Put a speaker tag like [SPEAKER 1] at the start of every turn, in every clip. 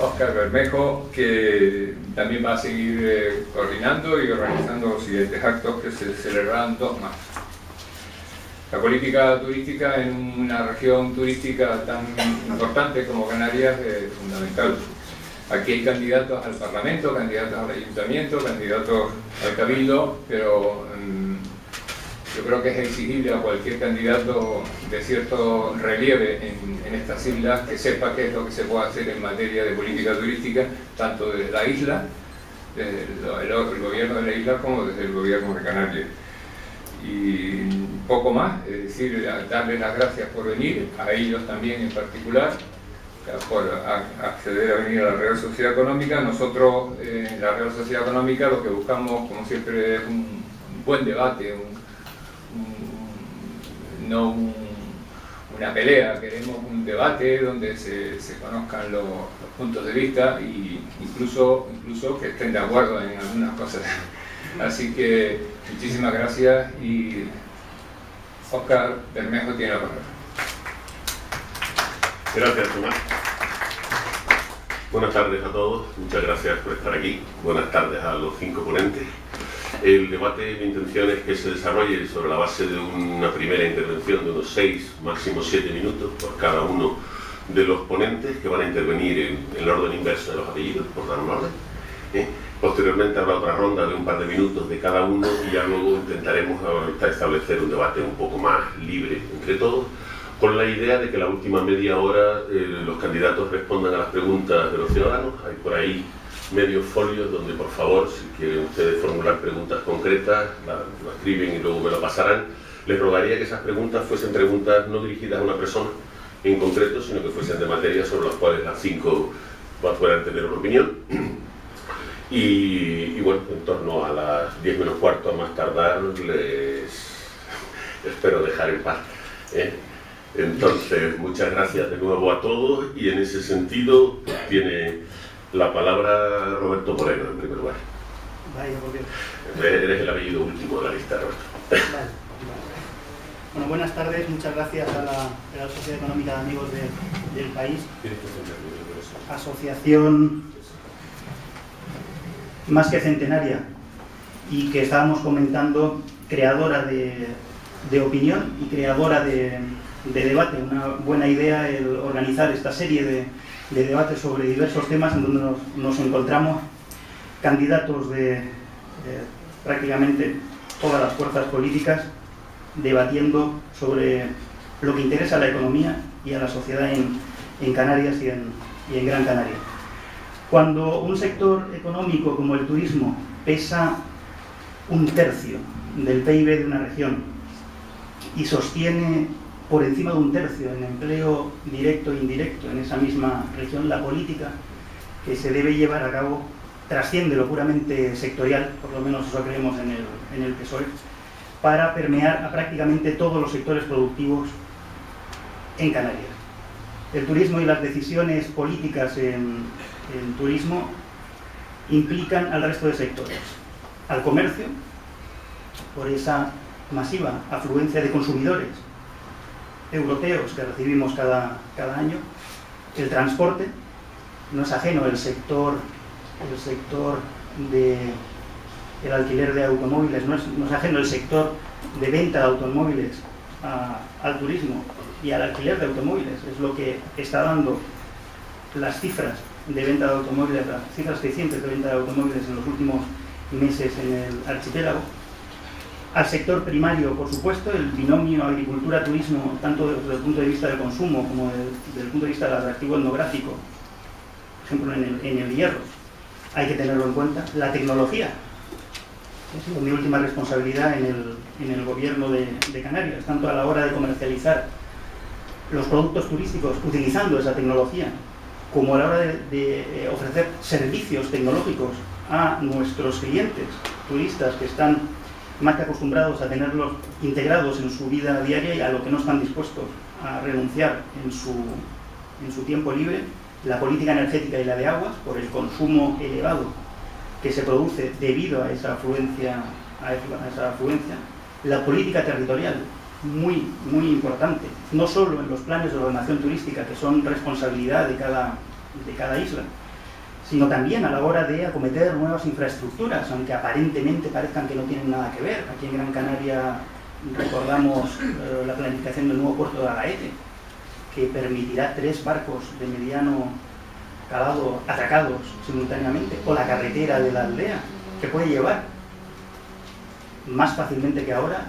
[SPEAKER 1] Óscar Bermejo, que también va a seguir coordinando y organizando los siguientes actos que se celebrarán 2 más. La política turística en una región turística tan importante como Canarias es fundamental. Aquí hay candidatos al Parlamento, candidatos al Ayuntamiento, candidatos al Cabildo, pero yo creo que es exigible a cualquier candidato de cierto relieve en estas islas que sepa qué es lo que se puede hacer en materia de política turística, tanto desde la isla, desde el gobierno de la isla, como desde el gobierno de Canarias. Y poco más, es decir, darles las gracias por venir, a ellos también en particular, por acceder a venir a la Real Sociedad Económica. Nosotros en la Real Sociedad Económica lo que buscamos, como siempre, es un buen debate, no una pelea. Queremos un debate donde se conozcan los puntos de vista e incluso que estén de acuerdo en algunas cosas. Así que muchísimas gracias y Óscar Bermejo tiene la palabra.
[SPEAKER 2] Gracias, Tomás. Buenas tardes a todos, muchas gracias por estar aquí. Buenas tardes a los 5 ponentes. El debate, mi intención es que se desarrolle sobre la base de una primera intervención de unos 6, máximo 7 minutos por cada uno de los ponentes, que van a intervenir en el orden inverso de los apellidos, por dar un orden. Posteriormente habrá otra ronda de un par de minutos de cada uno y ya luego intentaremos establecer un debate un poco más libre entre todos, con la idea de que la última media hora los candidatos respondan a las preguntas de los ciudadanos. Hay por ahí medios folios donde, por favor, si quieren ustedes formular preguntas concretas, lo escriben y luego me lo pasarán. Les rogaría que esas preguntas fuesen preguntas no dirigidas a una persona en concreto, sino que fuesen de materias sobre las cuales las 5 puedan tener una opinión. Y bueno, en torno a las 10 menos cuarto a más tardar, les espero dejar en paz. Entonces, muchas gracias de nuevo a todos y en ese sentido tiene la palabra Roberto Moreno en primer lugar.
[SPEAKER 3] Vaya, por Dios.
[SPEAKER 2] Eres el apellido último de la lista, Roberto.
[SPEAKER 3] Vale. Bueno, buenas tardes, muchas gracias a la Real Sociedad Económica de Amigos del País, asociación más que centenaria y que estábamos comentando, creadora de opinión y creadora de debate. Una buena idea el organizar esta serie de debates sobre diversos temas en donde nos encontramos candidatos de prácticamente todas las fuerzas políticas debatiendo sobre lo que interesa a la economía y a la sociedad en Canarias y en Gran Canaria. Cuando un sector económico como el turismo pesa 1/3 del PIB de una región y sostiene por encima de 1/3 en empleo directo e indirecto en esa misma región, la política que se debe llevar a cabo trasciende lo puramente sectorial, por lo menos eso creemos en el PSOE, para permear a prácticamente todos los sectores productivos en Canarias. El turismo y las decisiones políticas en turismo implican al resto de sectores, al comercio, por esa masiva afluencia de consumidores europeos que recibimos cada año, el transporte, no es ajeno el sector del alquiler de automóviles, no es ajeno el sector de venta de automóviles al turismo y al alquiler de automóviles. Es lo que está dando las cifras de venta de automóviles, las cifras crecientes de venta de automóviles en los últimos meses en el archipiélago. Al sector primario, por supuesto, el binomio agricultura-turismo, tanto desde el punto de vista del consumo como desde el punto de vista del atractivo etnográfico, por ejemplo en el hierro, hay que tenerlo en cuenta. La tecnología, es mi última responsabilidad en el gobierno de Canarias, tanto a la hora de comercializar los productos turísticos utilizando esa tecnología, como a la hora de ofrecer servicios tecnológicos a nuestros clientes turistas que están más que acostumbrados a tenerlos integrados en su vida diaria y a lo que no están dispuestos a renunciar en su tiempo libre. La política energética y la de aguas, por el consumo elevado que se produce debido a esa afluencia. La política territorial, muy, muy importante, no solo en los planes de ordenación turística, que son responsabilidad de cada isla, sino también a la hora de acometer nuevas infraestructuras, aunque aparentemente parezcan que no tienen nada que ver. Aquí en Gran Canaria recordamos la planificación del nuevo puerto de Agaete, que permitirá 3 barcos de mediano calado atracados simultáneamente, o la carretera de la aldea, que puede llevar más fácilmente que ahora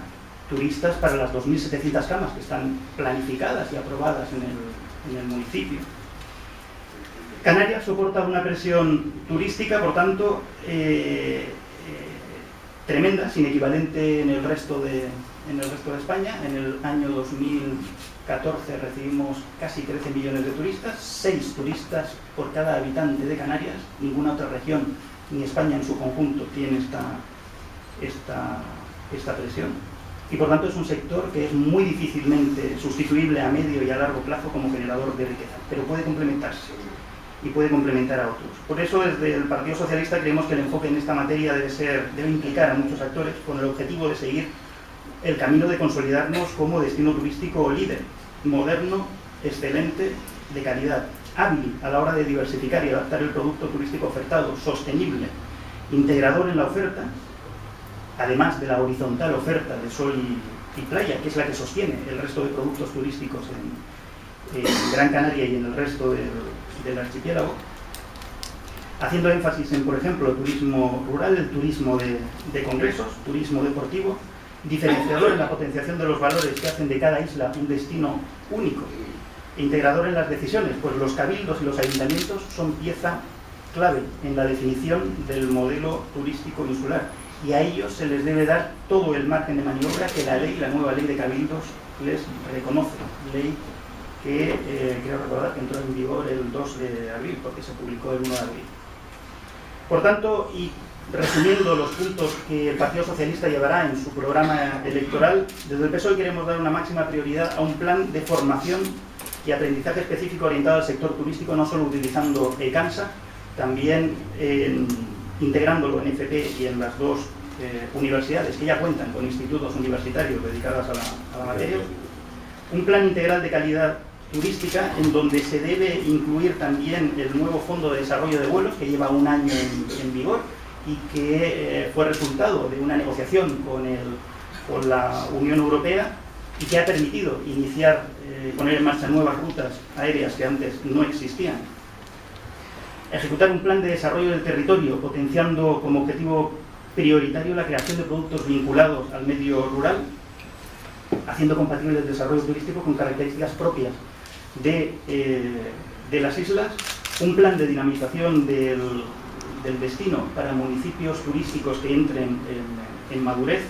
[SPEAKER 3] turistas para las 2.700 camas que están planificadas y aprobadas en el municipio. Canarias soporta una presión turística, por tanto, tremenda, sin equivalente en el resto de España. En el año 2014 recibimos casi 13 millones de turistas, 6 turistas por cada habitante de Canarias. Ninguna otra región, ni España en su conjunto, tiene esta presión. Y por tanto es un sector que es muy difícilmente sustituible a medio y a largo plazo como generador de riqueza, pero puede complementarse y puede complementar a otros. Por eso desde el Partido Socialista creemos que el enfoque en esta materia debe implicar a muchos actores con el objetivo de seguir el camino de consolidarnos como destino turístico líder, moderno, excelente, de calidad, hábil a la hora de diversificar y adaptar el producto turístico ofertado, sostenible, integrador en la oferta, además de la horizontal oferta de sol y playa, que es la que sostiene el resto de productos turísticos en Gran Canaria y en el resto del archipiélago, haciendo énfasis en, por ejemplo, el turismo rural, el turismo de congresos, turismo deportivo, diferenciador en la potenciación de los valores que hacen de cada isla un destino único, integrador en las decisiones, pues los cabildos y los ayuntamientos son pieza clave en la definición del modelo turístico insular, y a ellos se les debe dar todo el margen de maniobra que la nueva ley de cabildos les reconoce, ley que creo recordar que entró en vigor el 2 de abril, porque se publicó el 1 de abril. Por tanto, y resumiendo los puntos que el Partido Socialista llevará en su programa electoral, desde el PSOE queremos dar una máxima prioridad a un plan de formación y aprendizaje específico orientado al sector turístico, no solo utilizando ECANSA, también integrándolo en FP y en las 2 universidades que ya cuentan con institutos universitarios dedicados a la materia. Un plan integral de calidad turística en donde se debe incluir también el nuevo Fondo de Desarrollo de Vuelos, que lleva un año en vigor y que fue resultado de una negociación con la Unión Europea y que ha permitido iniciar, poner en marcha nuevas rutas aéreas que antes no existían. Ejecutar un plan de desarrollo del territorio, potenciando como objetivo prioritario la creación de productos vinculados al medio rural, haciendo compatible el desarrollo turístico con características propias de las islas, un plan de dinamización del destino para municipios turísticos que entren en madurez,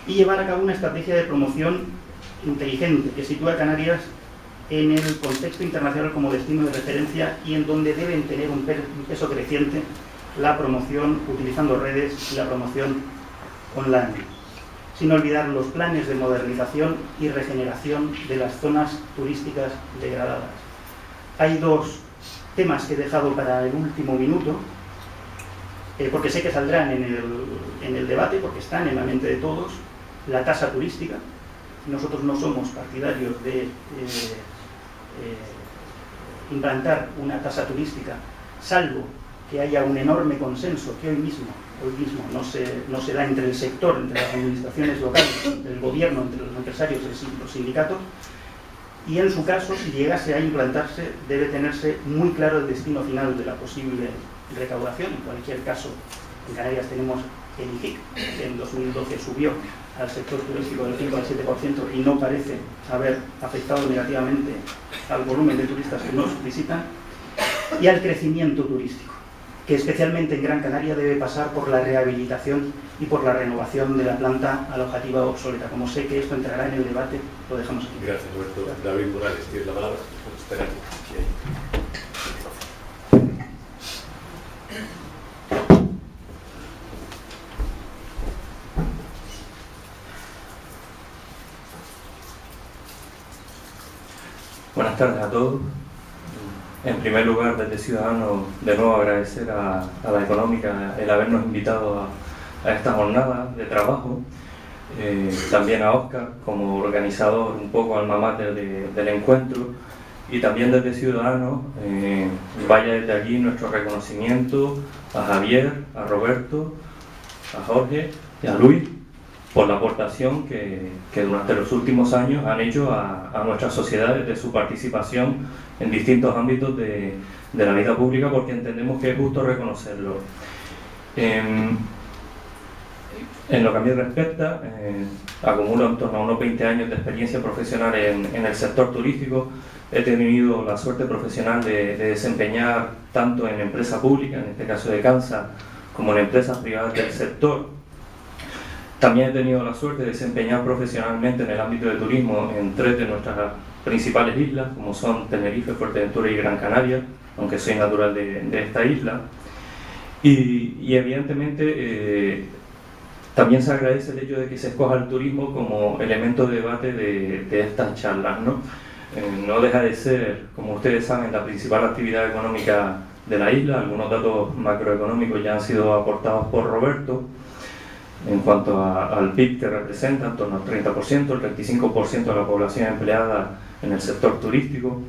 [SPEAKER 3] y llevar a cabo una estrategia de promoción inteligente que sitúe a Canarias en el contexto internacional como destino de referencia y en donde deben tener un peso creciente la promoción utilizando redes y la promoción online, sin olvidar los planes de modernización y regeneración de las zonas turísticas degradadas. Hay 2 temas que he dejado para el último minuto, porque sé que saldrán en el debate, porque están en la mente de todos. La tasa turística. Nosotros no somos partidarios de implantar una tasa turística, salvo que haya un enorme consenso que hoy mismo no se da entre el sector, entre las administraciones locales, entre el gobierno, entre los empresarios y los sindicatos, y en su caso, si llegase a implantarse, debe tenerse muy claro el destino final de la posible recaudación. En cualquier caso, en Canarias tenemos el IGIC, que en 2012 subió al sector turístico del 5 al 7% y no parece haber afectado negativamente al volumen de turistas que nos visitan, y al crecimiento turístico, que especialmente en Gran Canaria debe pasar por la rehabilitación y por la renovación de la planta alojativa obsoleta. Como sé que esto entrará en el debate, lo dejamos aquí.
[SPEAKER 4] Gracias, Roberto. David Morales, tienes la palabra. Espera.
[SPEAKER 5] Buenas tardes a todos. En primer lugar, desde Ciudadanos, de nuevo agradecer a la Económica el habernos invitado a esta jornada de trabajo. También a Óscar como organizador, un poco alma mater del encuentro, y también desde Ciudadanos vaya desde aquí nuestro reconocimiento a Javier, a Roberto, a Jorge y a Luis por la aportación que durante los últimos años han hecho a nuestra sociedad desde su participación en distintos ámbitos de la vida pública, porque entendemos que es justo reconocerlo. En lo que a mí respecta, acumulo en torno a unos 20 años de experiencia profesional en el sector turístico. He tenido la suerte profesional de desempeñar tanto en empresa pública, en este caso de Kansas, como en empresas privadas del sector. También he tenido la suerte de desempeñar profesionalmente en el ámbito de turismo en 3 de nuestras principales islas, como son Tenerife, Fuerteventura y Gran Canaria, aunque soy natural de esta isla. Y evidentemente también se agradece el hecho de que se escoja el turismo como elemento de debate de estas charlas, ¿no? No deja de ser, como ustedes saben, la principal actividad económica de la isla. Algunos datos macroeconómicos ya han sido aportados por Roberto en cuanto al PIB que representa, en torno al 30%, el 35% de la población empleada en el sector turístico,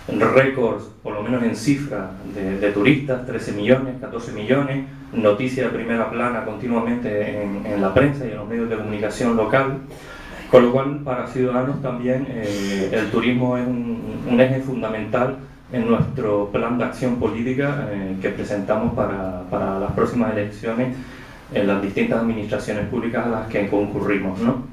[SPEAKER 5] récords, por lo menos en cifra, de turistas, 13 millones, 14 millones, noticia de primera plana continuamente en la prensa y en los medios de comunicación local, con lo cual para Ciudadanos también el turismo es un eje fundamental en nuestro plan de acción política que presentamos para las próximas elecciones en las distintas administraciones públicas a las que concurrimos, ¿no?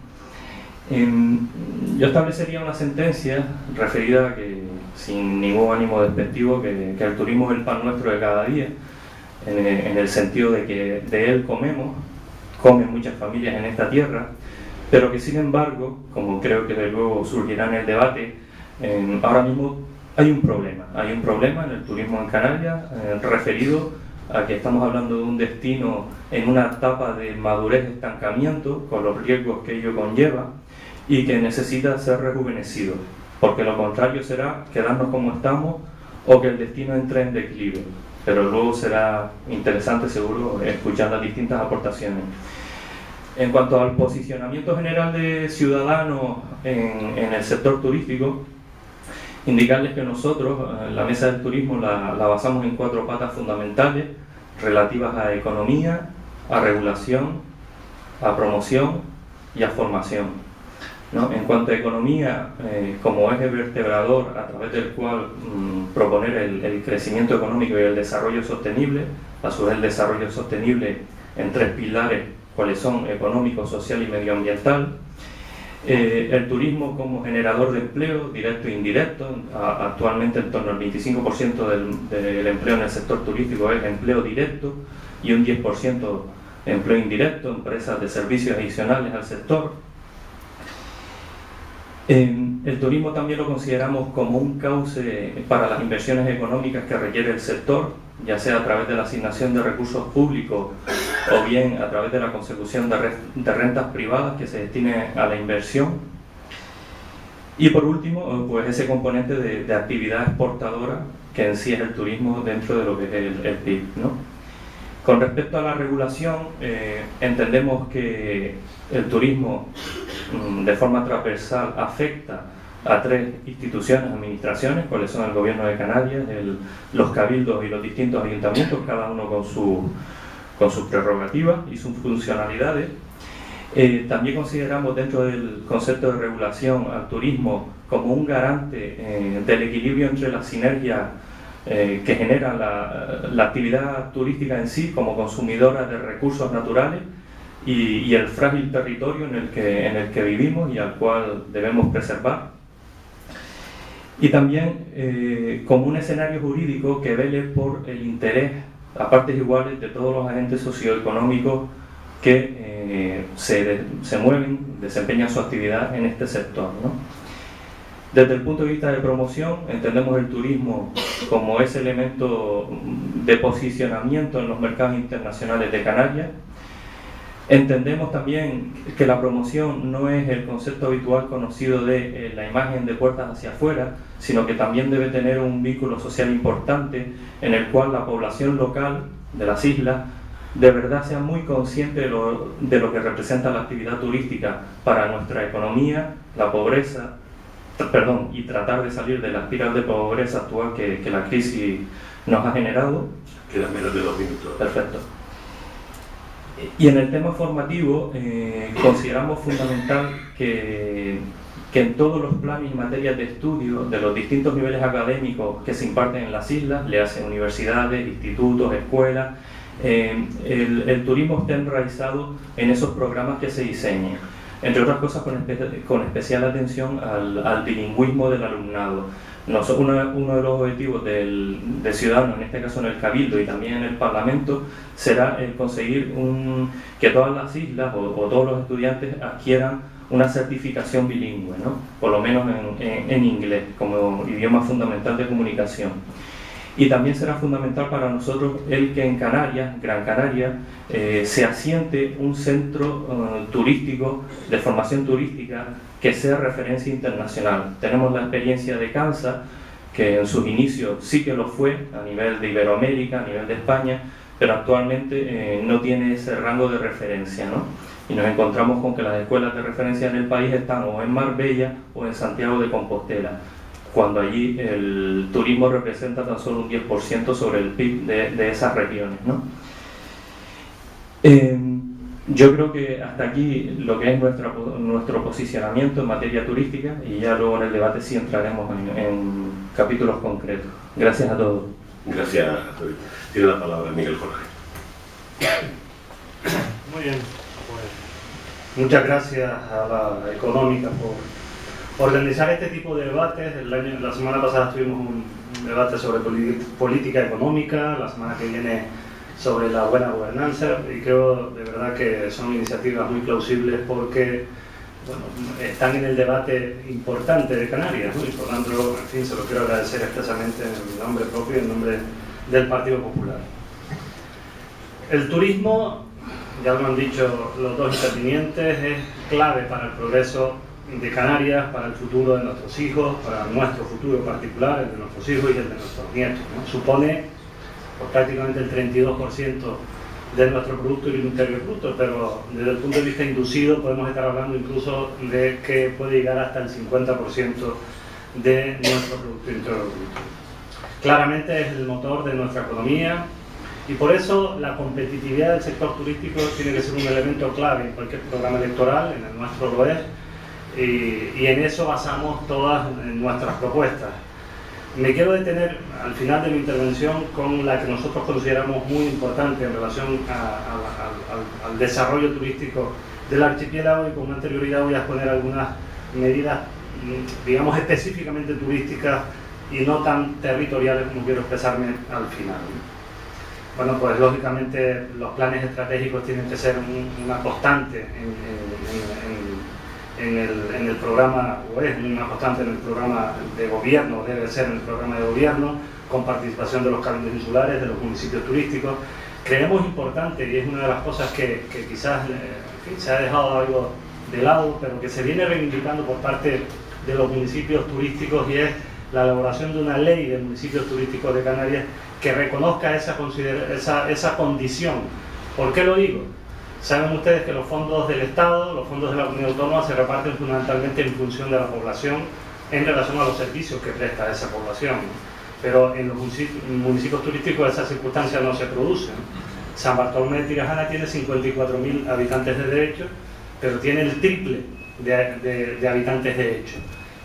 [SPEAKER 5] Yo establecería una sentencia referida a que, sin ningún ánimo despectivo, que el turismo es el pan nuestro de cada día, en el sentido de que de él comen muchas familias en esta tierra, pero que sin embargo, como creo que de luego surgirá en el debate, ahora mismo hay un problema en el turismo en Canarias referido a que estamos hablando de un destino en una etapa de madurez, estancamiento, con los riesgos que ello conlleva, y que necesita ser rejuvenecido, porque lo contrario será quedarnos como estamos o que el destino entre en declive. Pero luego será interesante seguro escuchar las distintas aportaciones. En cuanto al posicionamiento general de Ciudadanos en el sector turístico, indicarles que nosotros, la Mesa del Turismo, la basamos en 4 patas fundamentales relativas a economía, a regulación, a promoción y a formación, ¿no? En cuanto a economía, como eje vertebrador a través del cual proponer el crecimiento económico y el desarrollo sostenible, a su vez el desarrollo sostenible en 3 pilares, cuáles son económico, social y medioambiental. El turismo como generador de empleo, directo e indirecto. Actualmente en torno al 25% del empleo en el sector turístico es empleo directo y un 10% empleo indirecto, empresas de servicios adicionales al sector. El turismo también lo consideramos como un cauce para las inversiones económicas que requiere el sector, ya sea a través de la asignación de recursos públicos o bien a través de la consecución de rentas privadas que se destine a la inversión. Y por último, pues ese componente de actividad exportadora que en sí es el turismo dentro de lo que es el PIB, ¿no? Con respecto a la regulación, entendemos que el turismo de forma transversal afecta a 3 instituciones, administraciones, cuáles son el Gobierno de Canarias, los cabildos y los distintos ayuntamientos, cada uno con sus prerrogativas y sus funcionalidades. También consideramos dentro del concepto de regulación al turismo como un garante del equilibrio entre las sinergias que genera la actividad turística en sí como consumidora de recursos naturales y el frágil territorio en el que vivimos y al cual debemos preservar. Y también como un escenario jurídico que vele por el interés a partes iguales de todos los agentes socioeconómicos que se mueven, desempeñan su actividad en este sector, ¿no? Desde el punto de vista de promoción, entendemos el turismo como ese elemento de posicionamiento en los mercados internacionales de Canarias. Entendemos también que la promoción no es el concepto habitual conocido de la imagen de puertas hacia afuera, sino que también debe tener un vínculo social importante en el cual la población local de las islas de verdad sea muy consciente de lo que representa la actividad turística para nuestra economía, la pobreza y tratar de salir de la espiral de pobreza actual que la crisis nos ha generado.
[SPEAKER 2] Quedan menos de 2 minutos.
[SPEAKER 5] Perfecto. Y en el tema formativo consideramos fundamental que en todos los planes y materias de estudio de los distintos niveles académicos que se imparten en las islas, le hacen universidades, institutos, escuelas, el turismo esté enraizado en esos programas que se diseñen, entre otras cosas con especial atención al bilingüismo del alumnado. Uno de los objetivos de Ciudadanos, en este caso en el Cabildo y también en el Parlamento, será el conseguir que todas las islas o todos los estudiantes adquieran una certificación bilingüe, ¿no? Por lo menos en inglés, como idioma fundamental de comunicación. Y también será fundamental para nosotros el que en Canarias, Gran Canaria, se asiente un centro turístico, de formación turística, que sea referencia internacional. Tenemos la experiencia de Kansas, que en sus inicios sí que lo fue, a nivel de Iberoamérica, a nivel de España, pero actualmente no tiene ese rango de referencia, ¿no? Y nos encontramos con que las escuelas de referencia en el país están o en Marbella o en Santiago de Compostela, cuando allí el turismo representa tan solo un 10% sobre el PIB de esas regiones, ¿no? Yo creo que hasta aquí lo que es nuestro posicionamiento en materia turística, y ya luego en el debate sí entraremos en capítulos concretos. Gracias a todos.
[SPEAKER 2] Gracias, David. Tiene la palabra Miguel Jorge.
[SPEAKER 6] Muy bien. Pues, muchas gracias a la Económica por organizar este tipo de debates. La semana pasada tuvimos un debate sobre política económica, la semana que viene sobre la buena gobernanza, y creo de verdad que son iniciativas muy plausibles porque están en el debate importante de Canarias, ¿no? Y por tanto, en fin, se lo quiero agradecer expresamente en mi nombre propio y en nombre del Partido Popular. El turismo, ya lo han dicho los dos intervinientes, es clave para el progreso de Canarias, para el futuro de nuestros hijos, para nuestro futuro particular, el de nuestros hijos y el de nuestros nietos, ¿no? Supone prácticamente el 32% de nuestro Producto Interior Bruto, pero desde el punto de vista inducido podemos estar hablando incluso de que puede llegar hasta el 50% de nuestro Producto Interior Bruto. Claramente es el motor de nuestra economía y por eso la competitividad del sector turístico tiene que ser un elemento clave en cualquier programa electoral, en el nuestro lo es, y en eso basamos todas nuestras propuestas. Me quiero detener al final de mi intervención con la que nosotros consideramos muy importante en relación al desarrollo turístico del archipiélago, y con anterioridad voy a exponer algunas medidas, digamos, específicamente turísticas y no tan territoriales como quiero expresarme al final. Bueno, pues lógicamente los planes estratégicos tienen que ser una constante en el programa, o es una constante en el programa de gobierno, debe ser en el programa de gobierno, con participación de los cabildos insulares, de los municipios turísticos. Creemos importante, y es una de las cosas que quizás se ha dejado algo de lado, pero que se viene reivindicando por parte de los municipios turísticos, y es la elaboración de una ley de municipios turísticos de Canarias que reconozca esa condición. ¿Por qué lo digo? Saben ustedes que los fondos del Estado, los fondos de la comunidad autónoma se reparten fundamentalmente en función de la población en relación a los servicios que presta esa población. Pero en los municipios turísticos esas circunstancias no se producen. San Bartolomé de Tirajana tiene 54.000 habitantes de derecho, pero tiene el triple de habitantes de hecho.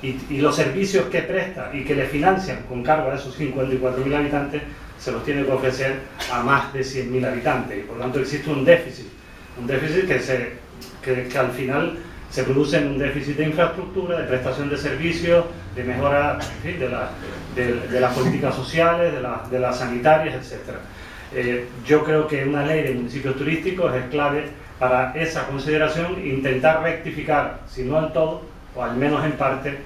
[SPEAKER 6] Y los servicios que presta y que le financian con cargo a esos 54.000 habitantes se los tiene que ofrecer a más de 100.000 habitantes. Y por lo tanto existe un déficit que al final se produce en un déficit de infraestructura, de prestación de servicios, de mejora, en fin, de las políticas sociales, de las sanitarias, etc. Yo creo que una ley de municipios turísticos es clave para esa consideración, intentar rectificar, si no en todo, o al menos en parte,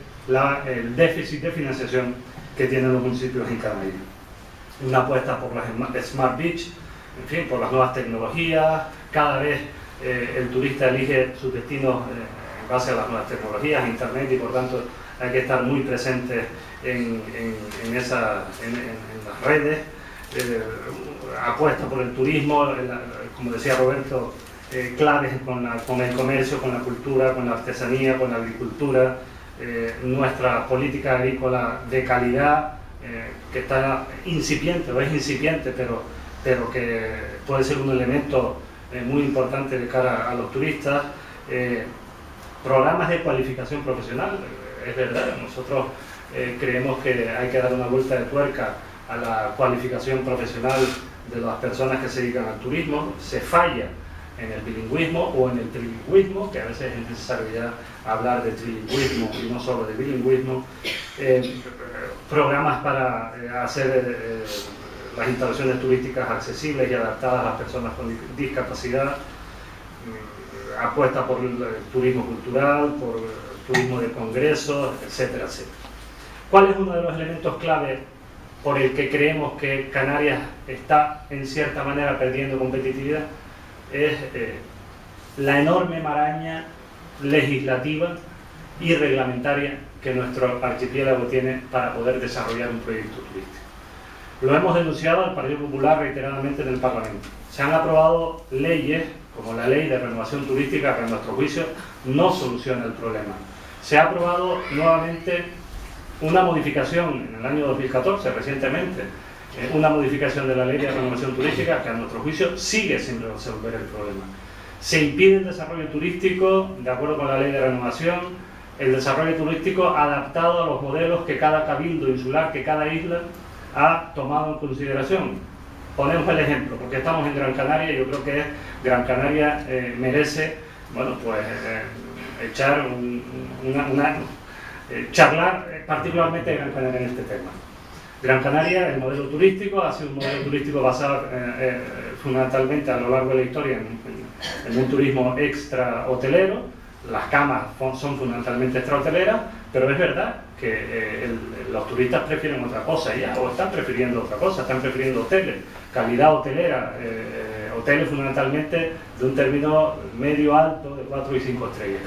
[SPEAKER 6] el déficit de financiación que tienen los municipios en Canarias. Una apuesta por las Smart Beach, en fin, por las nuevas tecnologías. Cada vez el turista elige sus destinos en base a las nuevas tecnologías, internet, y por tanto hay que estar muy presentes en las redes. Apuesta por el turismo, como decía Roberto, claves con el comercio, con la cultura, con la artesanía, con la agricultura, nuestra política agrícola de calidad, que está incipiente, o es incipiente, pero que puede ser un elemento muy importante de cara a los turistas. Programas de cualificación profesional, es verdad, nosotros creemos que hay que dar una vuelta de tuerca a la cualificación profesional de las personas que se dedican al turismo. Se falla en el bilingüismo o en el trilingüismo, que a veces es necesario ya hablar de trilingüismo y no solo de bilingüismo. Programas para hacer las instalaciones turísticas accesibles y adaptadas a las personas con discapacidad, apuesta por el turismo cultural, por el turismo de congresos, etcétera, etcétera. ¿Cuál es uno de los elementos clave por el que creemos que Canarias está en cierta manera perdiendo competitividad? Es la enorme maraña legislativa y reglamentaria que nuestro archipiélago tiene para poder desarrollar un proyecto turístico. Lo hemos denunciado al Partido Popular reiteradamente en el Parlamento. Se han aprobado leyes, como la Ley de Renovación Turística, que a nuestro juicio no soluciona el problema. Se ha aprobado nuevamente una modificación en el año 2014, recientemente, una modificación de la Ley de Renovación Turística que a nuestro juicio sigue sin resolver el problema. Se impide el desarrollo turístico, de acuerdo con la Ley de Renovación, el desarrollo turístico adaptado a los modelos que cada cabildo insular, que cada isla ha tomado en consideración. Ponemos el ejemplo, porque estamos en Gran Canaria y yo creo que Gran Canaria merece, bueno, pues echar charlar particularmente de Gran Canaria en este tema. Gran Canaria, el modelo turístico, ha sido un modelo turístico basado fundamentalmente a lo largo de la historia en un turismo extra hotelero. Las camas son fundamentalmente extra hoteleras, pero es verdad que los turistas prefieren otra cosa ya, o están prefiriendo otra cosa, están prefiriendo hoteles, calidad hotelera, hoteles fundamentalmente de un término medio alto de 4 y 5 estrellas.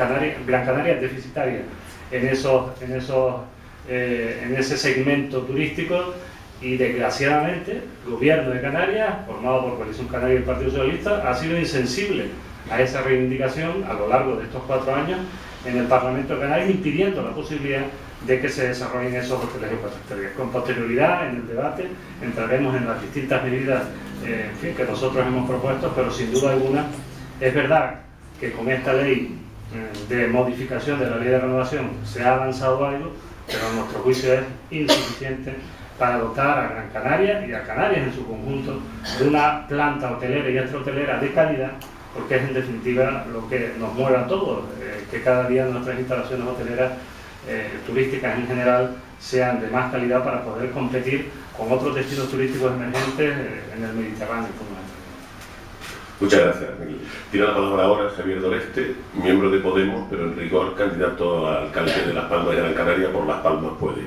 [SPEAKER 6] Gran Canaria es deficitaria en ese segmento turístico y desgraciadamente el gobierno de Canarias, formado por Coalición Canaria y el Partido Socialista, ha sido insensible a esa reivindicación a lo largo de estos 4 años en el Parlamento de Canarias, impidiendo la posibilidad de que se desarrollen esos hoteles de 4 estrellas. Con posterioridad, en el debate, entraremos en las distintas medidas que nosotros hemos propuesto, pero sin duda alguna es verdad que con esta ley de modificación de la Ley de Renovación se ha avanzado algo, pero a nuestro juicio es insuficiente para dotar a Gran Canaria y a Canarias en su conjunto de una planta hotelera y extrahotelera de calidad, porque es en definitiva lo que nos mueve a todos, que cada día nuestras instalaciones hoteleras turísticas en general sean de más calidad para poder competir con otros destinos turísticos emergentes en el Mediterráneo.
[SPEAKER 2] Muchas gracias, Miguel. Tiene la palabra ahora Javier Doreste, miembro de Podemos, pero en rigor candidato a alcalde de Las Palmas de Gran Canaria por Las Palmas Puede.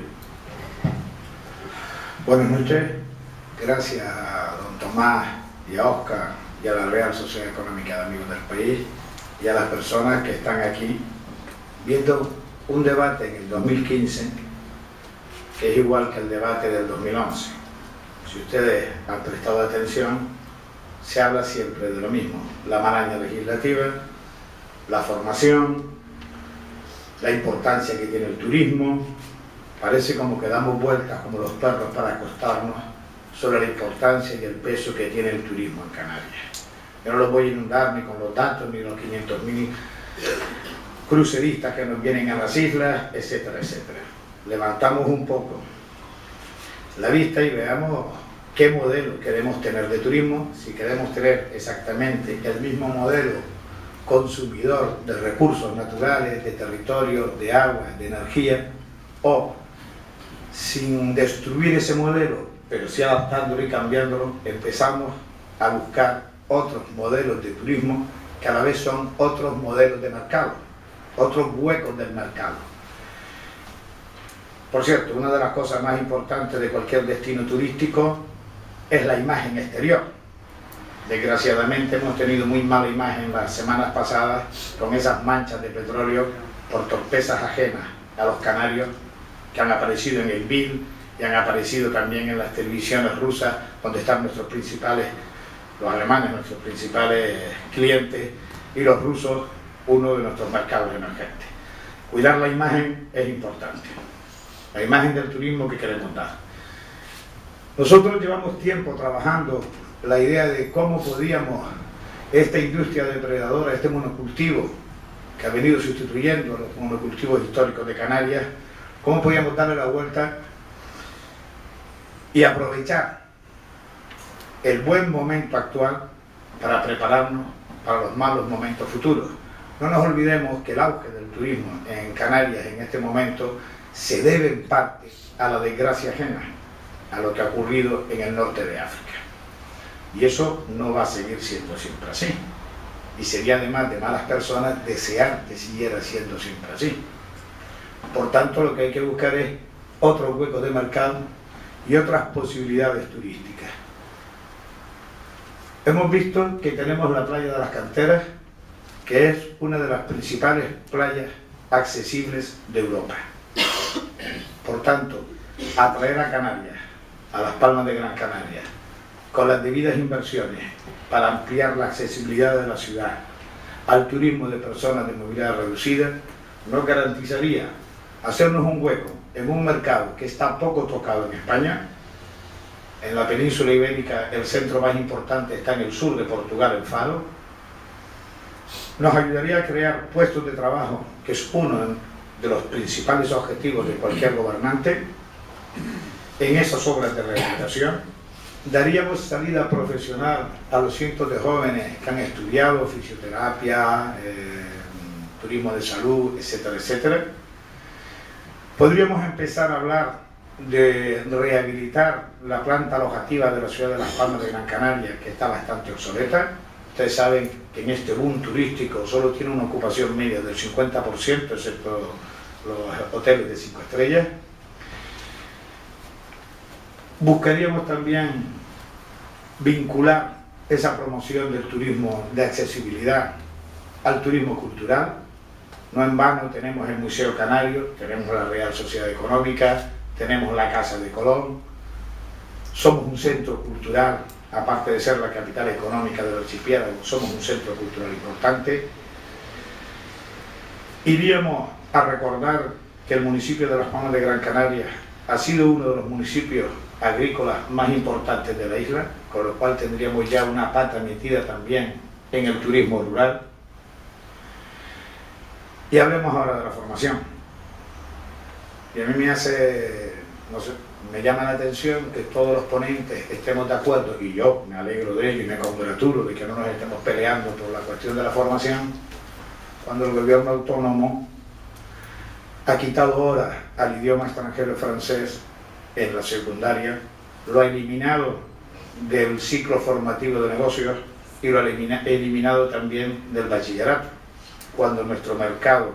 [SPEAKER 7] Buenas noches. Gracias a don Tomás y a Óscar y a la Real Sociedad Económica de Amigos del País y a las personas que están aquí viendo un debate en el 2015 que es igual que el debate del 2011. Si ustedes han prestado atención, se habla siempre de lo mismo: la maraña legislativa, la formación, la importancia que tiene el turismo. Parece como que damos vueltas como los perros para acostarnos sobre la importancia y el peso que tiene el turismo en Canarias. Yo no los voy a inundar ni con los datos, ni los 500.000 cruceristas que nos vienen a las islas, etcétera, etcétera. Levantamos un poco la vista y veamos qué modelo queremos tener de turismo, si queremos tener exactamente el mismo modelo consumidor de recursos naturales, de territorio, de agua, de energía, o sin destruir ese modelo, pero sí adaptándolo y cambiándolo, empezamos a buscar otros modelos de turismo que a la vez son otros modelos de mercado, otros huecos del mercado. Por cierto, una de las cosas más importantes de cualquier destino turístico es la imagen exterior. Desgraciadamente hemos tenido muy mala imagen las semanas pasadas con esas manchas de petróleo por torpezas ajenas a los canarios que han aparecido en el BIL y han aparecido también en las televisiones rusas, donde están nuestros principales, los alemanes, nuestros principales clientes, y los rusos, uno de nuestros mercados emergentes. Cuidar la imagen es importante, la imagen del turismo que queremos dar. Nosotros llevamos tiempo trabajando la idea de cómo podíamos esta industria depredadora, este monocultivo que ha venido sustituyendo los monocultivos históricos de Canarias, cómo podíamos darle la vuelta y aprovechar el buen momento actual para prepararnos para los malos momentos futuros. No nos olvidemos que el auge del turismo en Canarias en este momento se debe en parte a la desgracia ajena, a lo que ha ocurrido en el norte de África. Y eso no va a seguir siendo siempre así. Y sería además de malas personas desear que siguiera siendo siempre así. Por tanto, lo que hay que buscar es otros huecos de mercado y otras posibilidades turísticas. Hemos visto que tenemos la playa de las Canteras, que es una de las principales playas accesibles de Europa. Por tanto, atraer a Canarias, a las Palmas de Gran Canaria, con las debidas inversiones para ampliar la accesibilidad de la ciudad al turismo de personas de movilidad reducida, nos garantizaría hacernos un hueco en un mercado que está poco tocado en España. En la península ibérica el centro más importante está en el sur de Portugal, en Faro. Nos ayudaría a crear puestos de trabajo, que es uno de los principales objetivos de cualquier gobernante, en esas obras de rehabilitación. Daríamos salida profesional a los cientos de jóvenes que han estudiado fisioterapia, turismo de salud, etcétera, etcétera. Podríamos empezar a hablar de rehabilitar la planta alojativa de la ciudad de Las Palmas de Gran Canaria, que está bastante obsoleta. Ustedes saben que en este boom turístico solo tiene una ocupación media del 50%, excepto los hoteles de 5 estrellas. Buscaríamos también vincular esa promoción del turismo de accesibilidad al turismo cultural. No en vano tenemos el Museo Canario, tenemos la Real Sociedad Económica, tenemos la Casa de Colón. Somos un centro cultural, aparte de ser la capital económica del archipiélago, somos un centro cultural importante. Iríamos a recordar que el municipio de Las Palmas de Gran Canaria ha sido uno de los municipios agrícolas más importantes de la isla, con lo cual tendríamos ya una pata metida también en el turismo rural. Y hablemos ahora de la formación. Y a mí me hace, no sé, me llama la atención que todos los ponentes estemos de acuerdo, y yo me alegro de ello y me congratulo de que no nos estemos peleando por la cuestión de la formación, cuando el gobierno autónomo ha quitado horas al idioma extranjero francés en la secundaria, lo ha eliminado del ciclo formativo de negocios y lo ha eliminado también del bachillerato, cuando nuestro mercado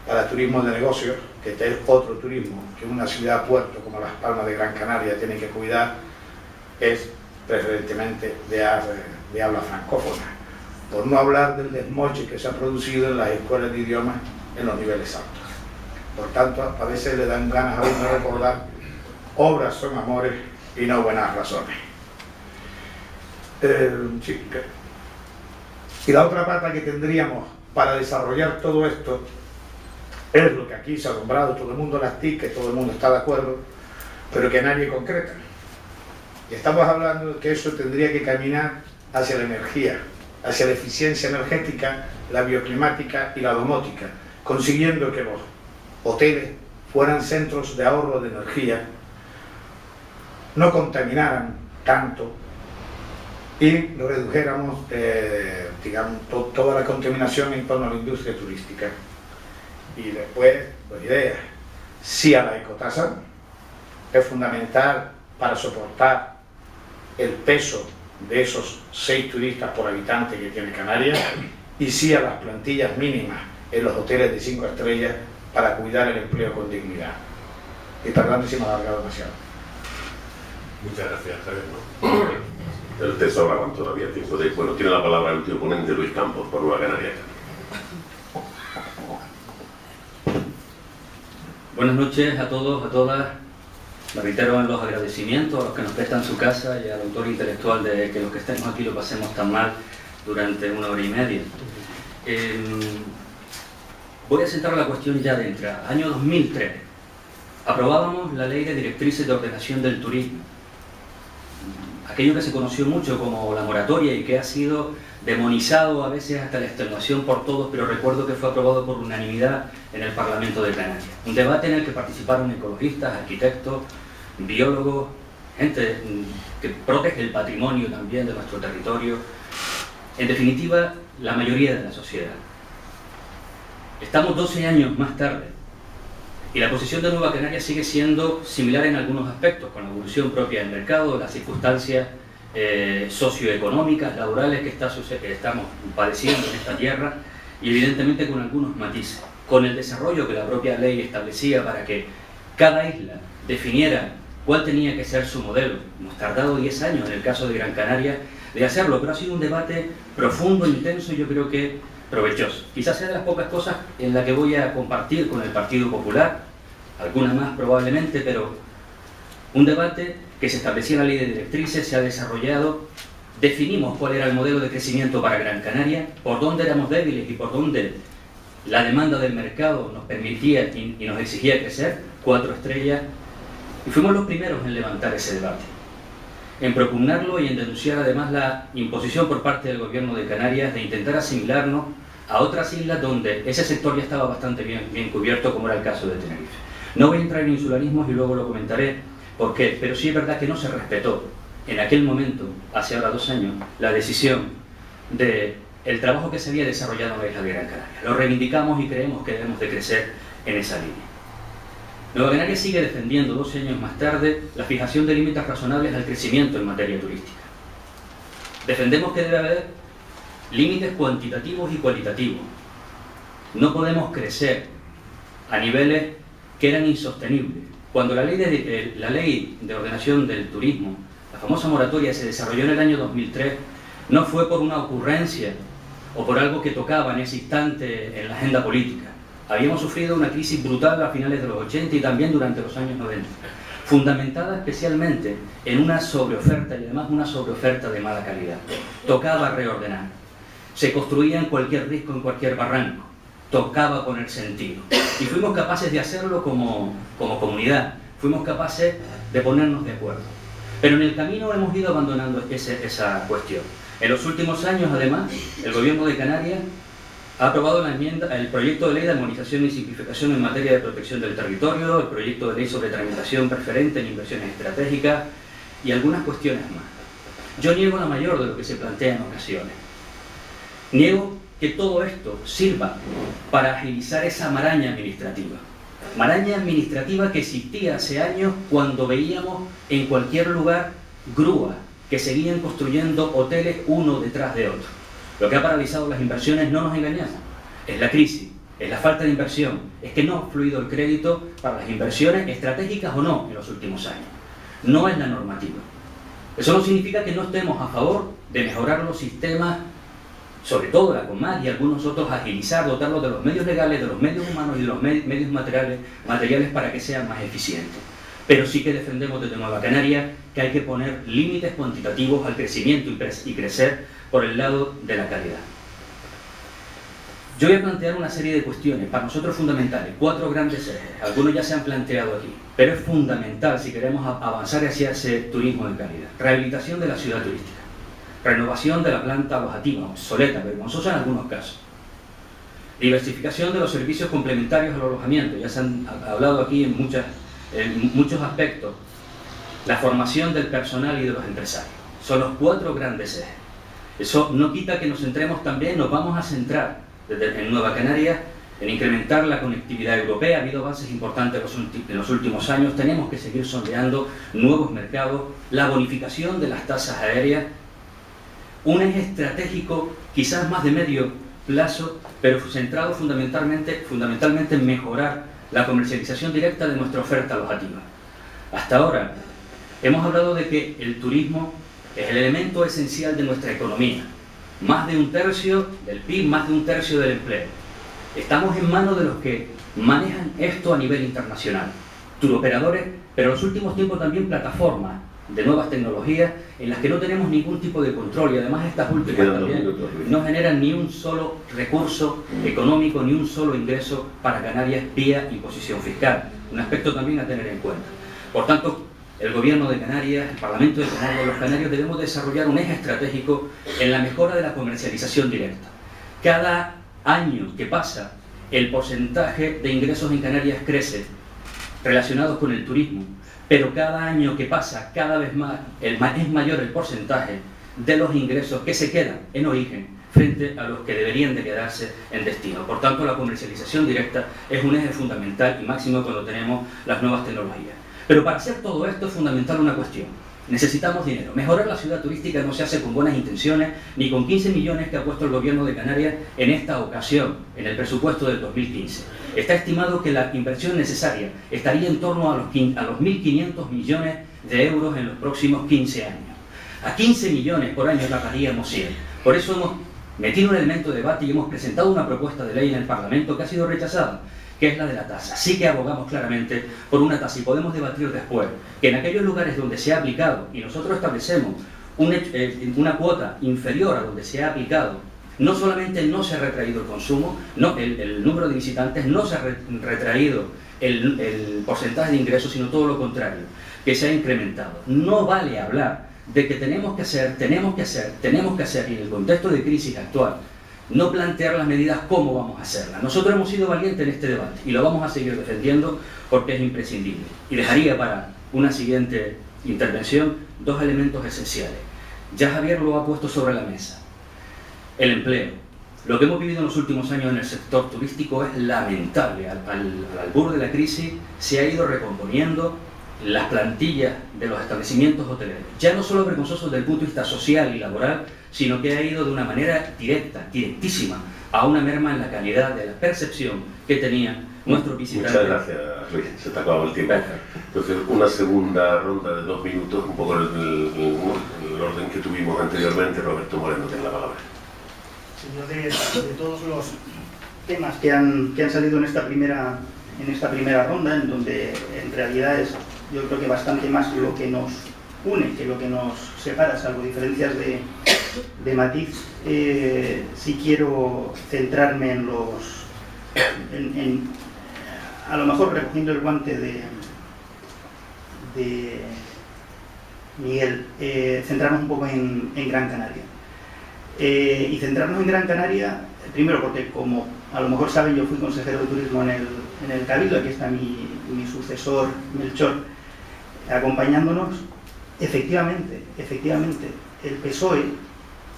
[SPEAKER 7] para turismo de negocios, que es otro turismo que una ciudad puerto como Las Palmas de Gran Canaria tiene que cuidar, es preferentemente de habla francófona, por no hablar del desmoche que se ha producido en las escuelas de idiomas en los niveles altos. Por tanto, a veces le dan ganas a uno de recordar: obras son amores y no buenas razones. Y la otra pata que tendríamos para desarrollar todo esto es lo que aquí se ha nombrado, todo el mundo las tica, todo el mundo está de acuerdo, pero que nadie concreta. Y estamos hablando de que eso tendría que caminar hacia la energía, hacia la eficiencia energética, la bioclimática y la domótica, consiguiendo que los hoteles fueran centros de ahorro de energía, no contaminaran tanto y redujéramos digamos, toda la contaminación en torno a la industria turística. Y después, dos ideas: sí a la ecotasa, es fundamental para soportar el peso de esos 6 turistas por habitante que tiene Canarias, y sí a las plantillas mínimas en los hoteles de 5 estrellas para cuidar el empleo con dignidad. Y perdón si me he alargado demasiado.
[SPEAKER 4] Muchas gracias, Javier.
[SPEAKER 2] El te sobra todavía tiempo. Bueno, tiene la palabra el último ponente, Luis Campos, por Nueva Canaria.
[SPEAKER 8] Buenas noches a todos, a todas. Me reitero en los agradecimientos a los que nos prestan su casa y al autor intelectual de que los que estemos aquí lo pasemos tan mal durante 1 hora y media. Voy a centrar la cuestión ya de entrada. Año 2003. Aprobábamos la Ley de Directrices de Ordenación del Turismo. Aquello que se conoció mucho como la moratoria y que ha sido demonizado a veces hasta la extenuación por todos, pero recuerdo que fue aprobado por unanimidad en el Parlamento de Canarias. Un debate en el que participaron ecologistas, arquitectos, biólogos, gente que protege el patrimonio también de nuestro territorio. En definitiva, la mayoría de la sociedad. Estamos 12 años más tarde y la posición de Nueva Canarias sigue siendo similar en algunos aspectos, con la evolución propia del mercado, las circunstancias socioeconómicas, laborales que estamos padeciendo en esta tierra, y evidentemente con algunos matices. Con el desarrollo que la propia ley establecía para que cada isla definiera cuál tenía que ser su modelo. Hemos tardado 10 años en el caso de Gran Canaria de hacerlo, pero ha sido un debate profundo, intenso y yo creo que provechoso. Quizás sea de las pocas cosas en las que voy a compartir con el Partido Popular, algunas más probablemente, pero un debate que se establecía en la Ley de Directrices, se ha desarrollado, definimos cuál era el modelo de crecimiento para Gran Canaria, por dónde éramos débiles y por dónde la demanda del mercado nos permitía y nos exigía crecer, 4 estrellas, y fuimos los primeros en levantar ese debate, en propugnarlo y en denunciar además la imposición por parte del gobierno de Canarias de intentar asimilarnos a otras islas donde ese sector ya estaba bastante bien cubierto, como era el caso de Tenerife. No voy a entrar en insularismos y luego lo comentaré por qué, pero sí es verdad que no se respetó en aquel momento, hace ahora 2 años, la decisión del trabajo que se había desarrollado en la isla de Gran Canaria. Lo reivindicamos y creemos que debemos de crecer en esa línea. Nueva Canaria sigue defendiendo 12 años más tarde la fijación de límites razonables al crecimiento en materia turística. Defendemos que debe haber límites cuantitativos y cualitativos. No podemos crecer a niveles que eran insostenibles. Cuando la ley de ordenación del turismo, la famosa moratoria, se desarrolló en el año 2003, no fue por una ocurrencia o por algo que tocaba en ese instante en la agenda política. Habíamos sufrido una crisis brutal a finales de los 80 y también durante los años 90, fundamentada especialmente en una sobreoferta y además una sobreoferta de mala calidad. Tocaba reordenar. Se construía en cualquier risco, en cualquier barranco. Tocaba poner sentido. Y fuimos capaces de hacerlo como comunidad. Fuimos capaces de ponernos de acuerdo. Pero en el camino hemos ido abandonando esa cuestión. En los últimos años, además, el gobierno de Canarias ha aprobado el proyecto de ley de armonización y simplificación en materia de protección del territorio, el proyecto de ley sobre tramitación preferente en inversiones estratégicas y algunas cuestiones más. Yo niego la mayor de lo que se plantea en ocasiones. Niego que todo esto sirva para agilizar esa maraña administrativa. Maraña administrativa que existía hace años cuando veíamos en cualquier lugar grúas que seguían construyendo hoteles uno detrás de otro. Lo que ha paralizado las inversiones, no nos engañamos, es la crisis, es la falta de inversión, es que no ha fluido el crédito para las inversiones estratégicas o no en los últimos años. No es la normativa. Eso no significa que no estemos a favor de mejorar los sistemas, sobre todo la COMAC y algunos otros, agilizar, dotarlos de los medios legales, de los medios humanos y de los medios materiales para que sean más eficientes. Pero sí que defendemos desde Nueva Canaria que hay que poner límites cuantitativos al crecimiento y crecer por el lado de la calidad. Yo voy a plantear una serie de cuestiones, para nosotros fundamentales, 4 grandes ejes. Algunos ya se han planteado aquí, pero es fundamental si queremos avanzar hacia ese turismo de calidad. Rehabilitación de la ciudad turística. Renovación de la planta alojativa, obsoleta, vergonzosa en algunos casos. Diversificación de los servicios complementarios al alojamiento, ya se han hablado aquí en muchos aspectos. La formación del personal y de los empresarios. Son los 4 grandes ejes. Eso no quita que nos centremos también, nos vamos a centrar en Nueva Canarias en incrementar la conectividad europea. Ha habido avances importantes en los últimos años, tenemos que seguir sondeando nuevos mercados, la bonificación de las tasas aéreas, un eje estratégico quizás más de medio plazo, pero centrado fundamentalmente en mejorar la comercialización directa de nuestra oferta alojativa. Hasta ahora hemos hablado de que el turismo es el elemento esencial de nuestra economía. Más de 1/3 del PIB, más de 1/3 del empleo. Estamos en manos de los que manejan esto a nivel internacional. Turoperadores, pero en los últimos tiempos también plataformas de nuevas tecnologías en las que no tenemos ningún tipo de control, y además estas últimas también no generan ni un solo recurso económico, ni un solo ingreso para Canarias vía imposición fiscal, un aspecto también a tener en cuenta. Por tanto, el Gobierno de Canarias, el Parlamento de Canarias, los canarios debemos desarrollar un eje estratégico en la mejora de la comercialización directa. Cada año que pasa, el porcentaje de ingresos en Canarias crece relacionados con el turismo, pero cada año que pasa, cada vez más, es mayor el porcentaje de los ingresos que se quedan en origen frente a los que deberían de quedarse en destino. Por tanto, la comercialización directa es un eje fundamental y máximo cuando tenemos las nuevas tecnologías. Pero para hacer todo esto es fundamental una cuestión. Necesitamos dinero. Mejorar la ciudad turística no se hace con buenas intenciones, ni con 15 millones que ha puesto el Gobierno de Canarias en esta ocasión, en el presupuesto del 2015. Está estimado que la inversión necesaria estaría en torno a los 1.500 millones de euros en los próximos 15 años. A 15 millones por año pagaríamos 100. Por eso hemos metido un elemento de debate y hemos presentado una propuesta de ley en el Parlamento que ha sido rechazada, que es la de la tasa. Sí que abogamos claramente por una tasa, y podemos debatir después que en aquellos lugares donde se ha aplicado, y nosotros establecemos una cuota inferior a donde se ha aplicado, no solamente no se ha retraído el consumo, no, el número de visitantes, no se ha retraído el porcentaje de ingresos, sino todo lo contrario, que se ha incrementado. No vale hablar de que tenemos que hacer, y en el contexto de crisis actual, no plantear las medidas cómo vamos a hacerlas. Nosotros hemos sido valientes en este debate y lo vamos a seguir defendiendo porque es imprescindible. Y dejaría para una siguiente intervención dos elementos esenciales. Ya Javier lo ha puesto sobre la mesa. El empleo. Lo que hemos vivido en los últimos años en el sector turístico es lamentable. Al albur de la crisis se ha ido recomponiendo las plantillas de los establecimientos hoteleros. Ya no solo vergonzoso desde el punto de vista social y laboral, sino que ha ido de una manera directísima, a una merma en la calidad de la percepción que tenían nuestros visitantes.
[SPEAKER 2] Muchas gracias, Luis. Se te ha acabado el tiempo. Entonces, una segunda ronda de 2 minutos, un poco en el orden que tuvimos anteriormente. Roberto Moreno tiene la palabra.
[SPEAKER 3] Señor, de todos los temas que han salido en esta primera ronda, en donde en realidad es, yo creo que bastante más lo que nos une que lo que nos separa, salvo diferencias de matiz, sí quiero centrarme en a lo mejor recogiendo el guante de Miguel, centrarnos un poco en Gran Canaria. Y centrarnos en Gran Canaria, primero porque, como a lo mejor saben, yo fui consejero de turismo en el Cabildo. Aquí está mi sucesor Melchor acompañándonos. Efectivamente, el PSOE,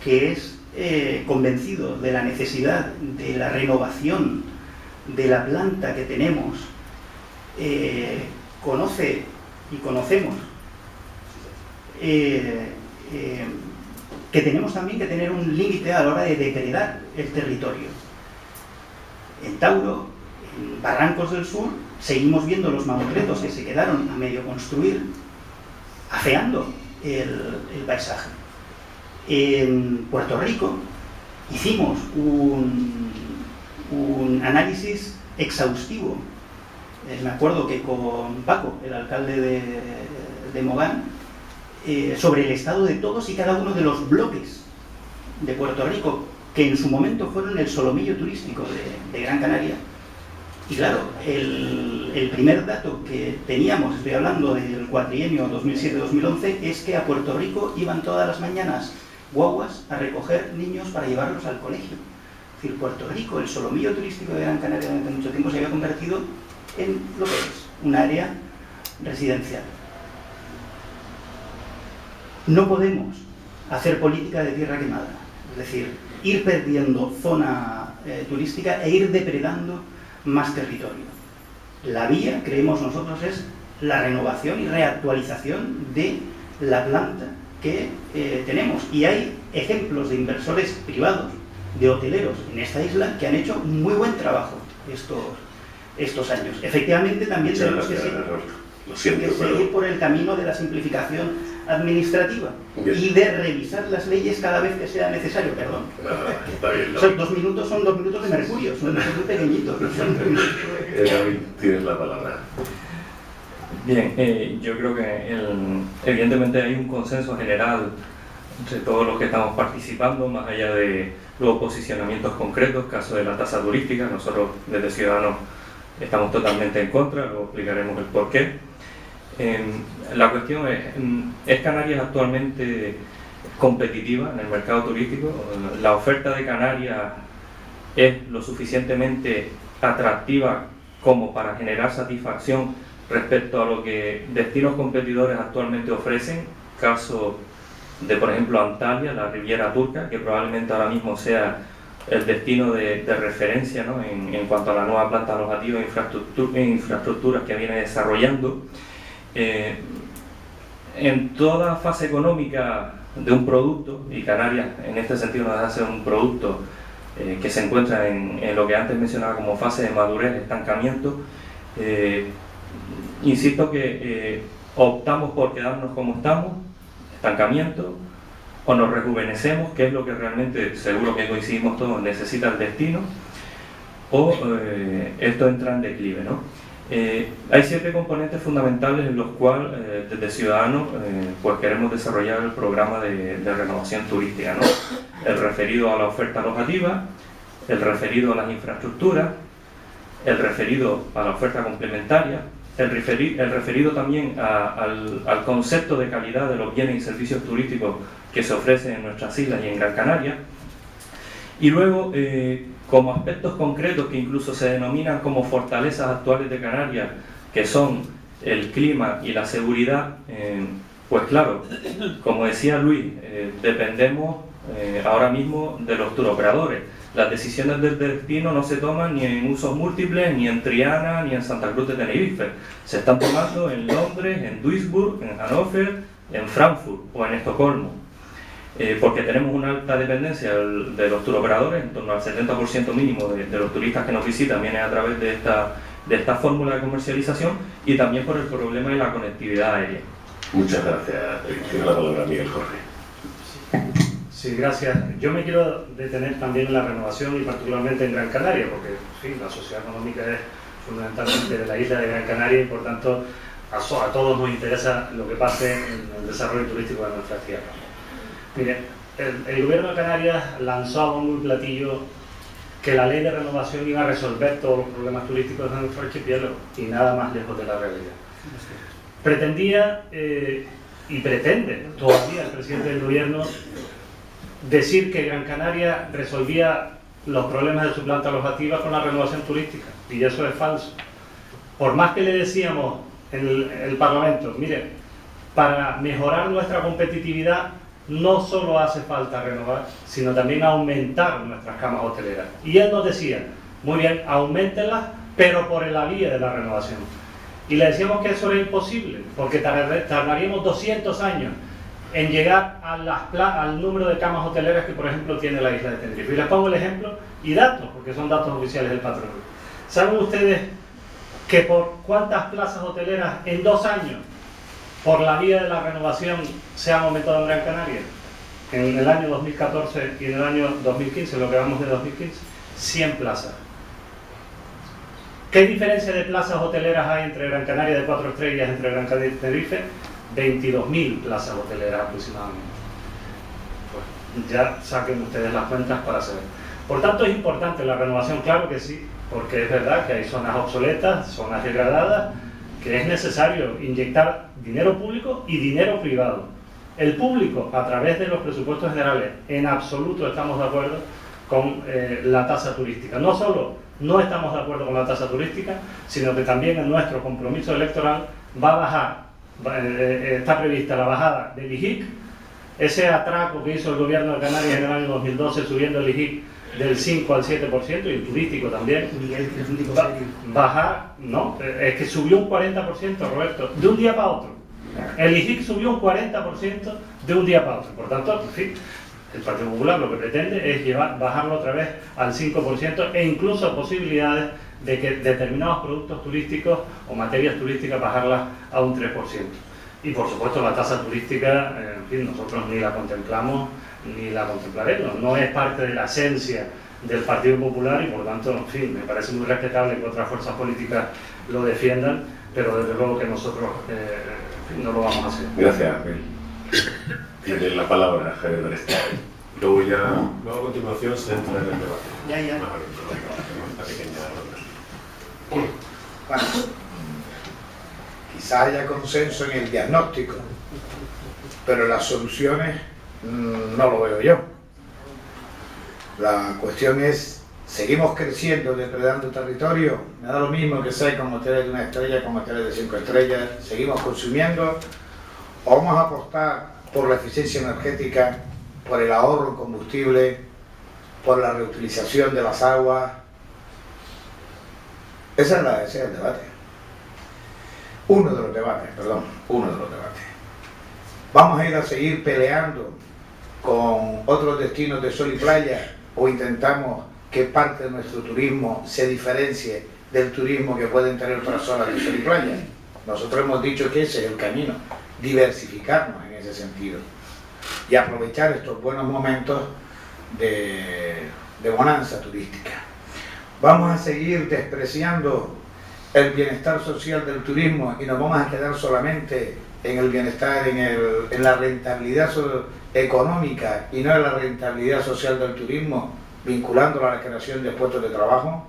[SPEAKER 3] que es convencido de la necesidad de la renovación de la planta que tenemos, conoce y conocemos que tenemos también que tener un límite a la hora de depredar el territorio. En Tauro, en Barrancos del Sur, seguimos viendo los mamotretos que se quedaron a medio construir, afeando el paisaje. En Puerto Rico hicimos un análisis exhaustivo. Me acuerdo que con Paco, el alcalde de Mogán, sobre el estado de todos y cada uno de los bloques de Puerto Rico, que en su momento fueron el solomillo turístico de Gran Canaria. Y claro, el primer dato que teníamos, estoy hablando del cuatrienio 2007-2011, es que a Puerto Rico iban todas las mañanas guaguas a recoger niños para llevarlos al colegio. Es decir, Puerto Rico, el solomillo turístico de Gran Canaria durante mucho tiempo, se había convertido en lo que es un área residencial. No podemos hacer política de tierra quemada, es decir, ir perdiendo zona turística e ir depredando más territorio. La vía, creemos nosotros, es la renovación y reactualización de la planta que tenemos. Y hay ejemplos de inversores privados, de hoteleros en esta isla, que han hecho muy buen trabajo estos años. Efectivamente, también tenemos que seguir por el camino de la simplificación administrativa. Bien. Y de revisar las leyes cada vez que sea necesario. Perdón.
[SPEAKER 2] Está bien, ¿no?
[SPEAKER 3] Son 2 minutos de mercurio, son muy pequeñitos.
[SPEAKER 2] David, tienes la palabra.
[SPEAKER 5] Bien, yo creo que evidentemente hay un consenso general entre todos los que estamos participando, más allá de los posicionamientos concretos, caso de la tasa turística. Nosotros desde Ciudadanos estamos totalmente en contra, luego explicaremos el porqué. La cuestión ¿es Canarias actualmente competitiva en el mercado turístico? ¿La oferta de Canarias es lo suficientemente atractiva como para generar satisfacción respecto a lo que destinos competidores actualmente ofrecen? Caso de, por ejemplo, Antalya, la Riviera Turca, que probablemente ahora mismo sea el destino de referencia, ¿no?, en cuanto a la nueva planta alojativa e infraestructuras que viene desarrollando. En toda fase económica de un producto, y Canarias en este sentido no deja de ser un producto que se encuentra en lo que antes mencionaba como fase de madurez, estancamiento, insisto que optamos por quedarnos como estamos, estancamiento, o nos rejuvenecemos, que es lo que realmente, seguro que coincidimos todos, necesita el destino, o esto entra en declive, ¿no? Hay 7 componentes fundamentales en los cuales desde Ciudadanos pues queremos desarrollar el programa de renovación turística, ¿no? El referido a la oferta alojativa, el referido a las infraestructuras, el referido a la oferta complementaria, el referido también al concepto de calidad de los bienes y servicios turísticos que se ofrecen en nuestras islas y en Gran Canaria, y luego como aspectos concretos que incluso se denominan como fortalezas actuales de Canarias, que son el clima y la seguridad. Pues claro, como decía Luis, dependemos ahora mismo de los turoperadores. Las decisiones del destino no se toman ni en usos múltiples, ni en Triana, ni en Santa Cruz de Tenerife. Se están tomando en Londres, en Duisburg, en Hannover, en Frankfurt o en Estocolmo. Porque tenemos una alta dependencia de los turoperadores, en torno al 70% mínimo de los turistas que nos visitan vienen a través de esta fórmula de comercialización, y también por el problema de la conectividad aérea.
[SPEAKER 2] Muchas gracias. Tiene la palabra Miguel Jorge.
[SPEAKER 6] Sí, gracias. Yo me quiero detener también en la renovación y particularmente en Gran Canaria, porque en fin, la sociedad económica es fundamentalmente de la isla de Gran Canaria y por tanto a todos nos interesa lo que pase en el desarrollo turístico de nuestra tierra. Mire, el gobierno de Canarias lanzó a bombo y platillo que la ley de renovación iba a resolver todos los problemas turísticos de nuestro archipiélago, y nada más lejos de la realidad. Pretendía y pretende todavía el presidente del gobierno decir que Gran Canaria resolvía los problemas de su planta alojativa con la renovación turística, y eso es falso. Por más que le decíamos en el Parlamento, mire, para mejorar nuestra competitividad no solo hace falta renovar, sino también aumentar nuestras camas hoteleras. Y él nos decía, muy bien, auméntenlas, pero por la vía de la renovación. Y le decíamos que eso era imposible, porque tardaríamos 200 años en llegar al número de camas hoteleras que, por ejemplo, tiene la isla de Tenerife. Y les pongo el ejemplo y datos, porque son datos oficiales del patronato. ¿Saben ustedes que por cuántas plazas hoteleras en 2 años, por la vía de la renovación, se han aumentado en Gran Canaria? En el año 2014 y en el año 2015, lo que vamos de 2015, 100 plazas. ¿Qué diferencia de plazas hoteleras hay entre Gran Canaria de 4 estrellas, entre Gran Canaria y Tenerife? 22.000 plazas hoteleras aproximadamente. Pues ya saquen ustedes las cuentas para saber. Por tanto, es importante la renovación, claro que sí, porque es verdad que hay zonas obsoletas, zonas degradadas, que es necesario inyectar dinero público y dinero privado. El público, a través de los presupuestos generales, en absoluto estamos de acuerdo con la tasa turística. No solo no estamos de acuerdo con la tasa turística, sino que también en nuestro compromiso electoral va a bajar, está prevista la bajada del IJIC, ese atraco que hizo el gobierno de Canarias en el año 2012 subiendo el IJIC del 5 al 7%, y el turístico también. Bajar, no, es que subió un 40%, Roberto, de un día para otro. El IJIC subió un 40% de un día para otro. Por tanto, en fin, el Partido Popular lo que pretende es bajarlo otra vez al 5%, e incluso posibilidades de que determinados productos turísticos o materias turísticas bajarlas a un 3%. Y por supuesto la tasa turística, en fin, nosotros ni la contemplamos ni la contemplaremos. No es parte de la esencia del Partido Popular y por tanto, en fin, me parece muy respetable que otras fuerzas políticas lo defiendan, pero desde luego que nosotros no lo vamos a hacer.
[SPEAKER 2] Gracias, Abel. Tiene la palabra Javier D'Aresta.
[SPEAKER 4] Luego a continuación se entra en el debate.
[SPEAKER 3] Ya.
[SPEAKER 4] Una pequeña ronda.
[SPEAKER 7] Bueno, quizás haya consenso en el diagnóstico, pero las soluciones no lo veo yo. La cuestión es, ¿seguimos creciendo, depredando territorio? Me da lo mismo que sea con hoteles de 1 estrella, con hoteles de 5 estrellas. ¿Seguimos consumiendo? ¿O vamos a apostar por la eficiencia energética, por el ahorro en combustible, por la reutilización de las aguas? Ese es el debate. Uno de los debates. ¿Vamos a ir a seguir peleando con otros destinos de sol y playa o intentamos que parte de nuestro turismo se diferencie del turismo que pueden tener otras zonas de sol y playa? Nosotros hemos dicho que ese es el camino, diversificarnos en ese sentido y aprovechar estos buenos momentos de bonanza turística. Vamos a seguir despreciando el bienestar social del turismo y nos vamos a quedar solamente en el bienestar, en la rentabilidad económica y no en la rentabilidad social del turismo, vinculándola a la creación de puestos de trabajo.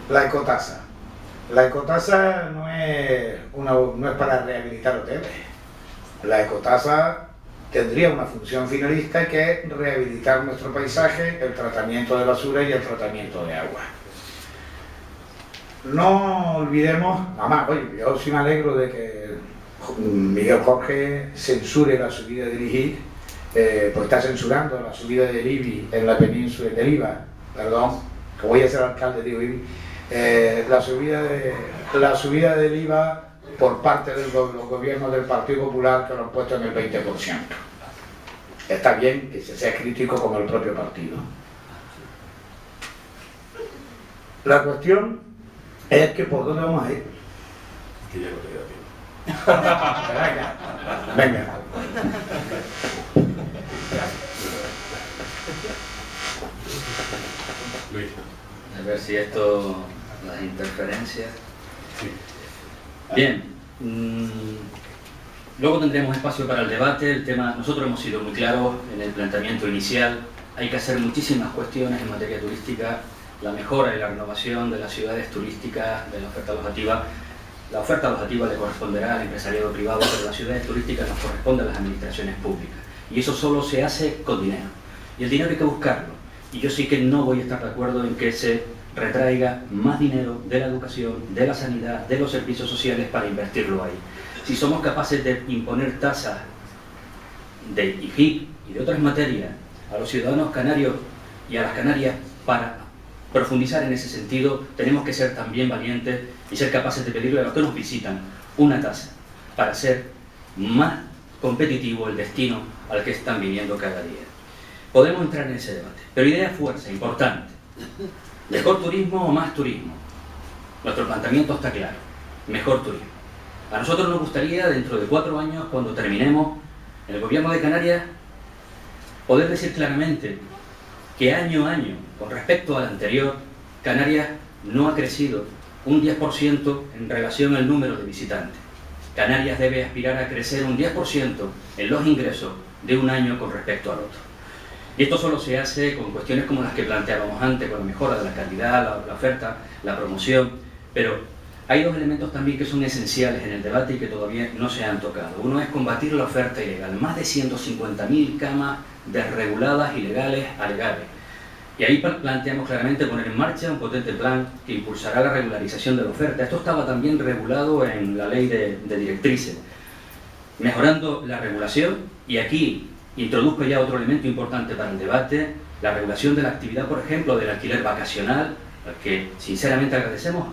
[SPEAKER 7] La ecotasa. La ecotasa no es para rehabilitar hoteles. La ecotasa tendría una función finalista que es rehabilitar nuestro paisaje, el tratamiento de basura y el tratamiento de agua. No olvidemos, además, oye, yo sí me alegro de que Miguel Jorge censure la subida del IGI, pues está censurando la subida del IBI en la península del IVA, perdón, que voy a ser alcalde, digo IBI, la subida del IVA por parte de los gobiernos del Partido Popular que lo han puesto en el 20%. Está bien que se sea crítico con el propio partido. La cuestión es que ¿por dónde vamos a ir?
[SPEAKER 4] Que ya no queda tiempo.
[SPEAKER 7] Venga.
[SPEAKER 4] Luis.
[SPEAKER 8] A ver si esto, las interferencias.
[SPEAKER 4] Sí.
[SPEAKER 8] Bien. Luego tendremos espacio para el debate. El tema, nosotros hemos sido muy claros en el planteamiento inicial. Hay que hacer muchísimas cuestiones en materia turística. La mejora y la renovación de las ciudades turísticas, de la oferta alojativa. La oferta alojativa le corresponderá al empresariado privado, pero las ciudades turísticas nos corresponden a las administraciones públicas. Y eso solo se hace con dinero. Y el dinero hay que buscarlo. Y yo sí que no voy a estar de acuerdo en que se retraiga más dinero de la educación, de la sanidad, de los servicios sociales para invertirlo ahí. Si somos capaces de imponer tasas de IGIC y de otras materias a los ciudadanos canarios y a las Canarias para profundizar en ese sentido, tenemos que ser también valientes y ser capaces de pedirle a los que nos visitan una tasa para hacer más competitivo el destino al que están viniendo cada día. Podemos entrar en ese debate, pero idea fuerza, importante. ¿Mejor turismo o más turismo? Nuestro planteamiento está claro, mejor turismo. A nosotros nos gustaría, dentro de 4 años, cuando terminemos en el gobierno de Canarias, poder decir claramente que año a año, con respecto al anterior, Canarias no ha crecido un 10% en relación al número de visitantes. Canarias debe aspirar a crecer un 10% en los ingresos de un año con respecto al otro. Y esto solo se hace con cuestiones como las que planteábamos antes, con la mejora de la calidad, la oferta, la promoción, pero hay 2 elementos también que son esenciales en el debate y que todavía no se han tocado. Uno es combatir la oferta ilegal, más de 150.000 camas desreguladas, ilegales, a legales. Y ahí planteamos claramente poner en marcha un potente plan que impulsará la regularización de la oferta. Esto estaba también regulado en la ley de directrices, mejorando la regulación, y aquí introduzco ya otro elemento importante para el debate, la regulación de la actividad, por ejemplo, del alquiler vacacional, al que sinceramente agradecemos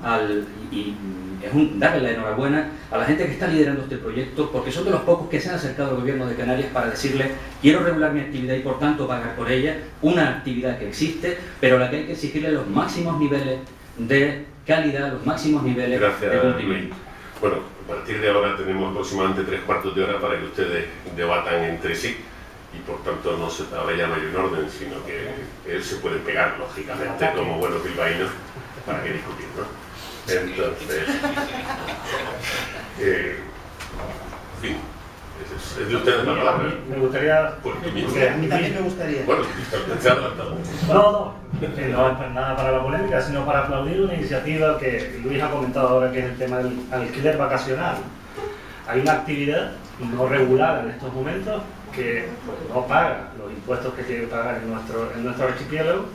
[SPEAKER 8] y es darle la enhorabuena a la gente que está liderando este proyecto, porque son de los pocos que se han acercado al gobierno de Canarias para decirle: quiero regular mi actividad y por tanto pagar por ella, una actividad que existe, pero a la que hay que exigirle los máximos niveles de calidad, los máximos niveles de cumplimiento.
[SPEAKER 2] Bueno, a partir de ahora tenemos aproximadamente 3/4 de hora para que ustedes debatan entre sí, y por tanto no se vaya a mayor orden, sino que él se puede pegar, lógicamente, como buenos bilbaínos, para que discutir, ¿no? Entonces, en fin, es de ustedes la palabra.
[SPEAKER 6] Me gustaría...
[SPEAKER 2] Porque
[SPEAKER 3] A mí también me gustaría.
[SPEAKER 2] bueno, se ha adelantado.
[SPEAKER 6] No es nada para la polémica, sino para aplaudir una iniciativa que Luis ha comentado ahora, que es el tema del alquiler vacacional. Hay una actividad no regulada en estos momentos que pues, no paga los impuestos que tiene que pagar en nuestro archipiélago,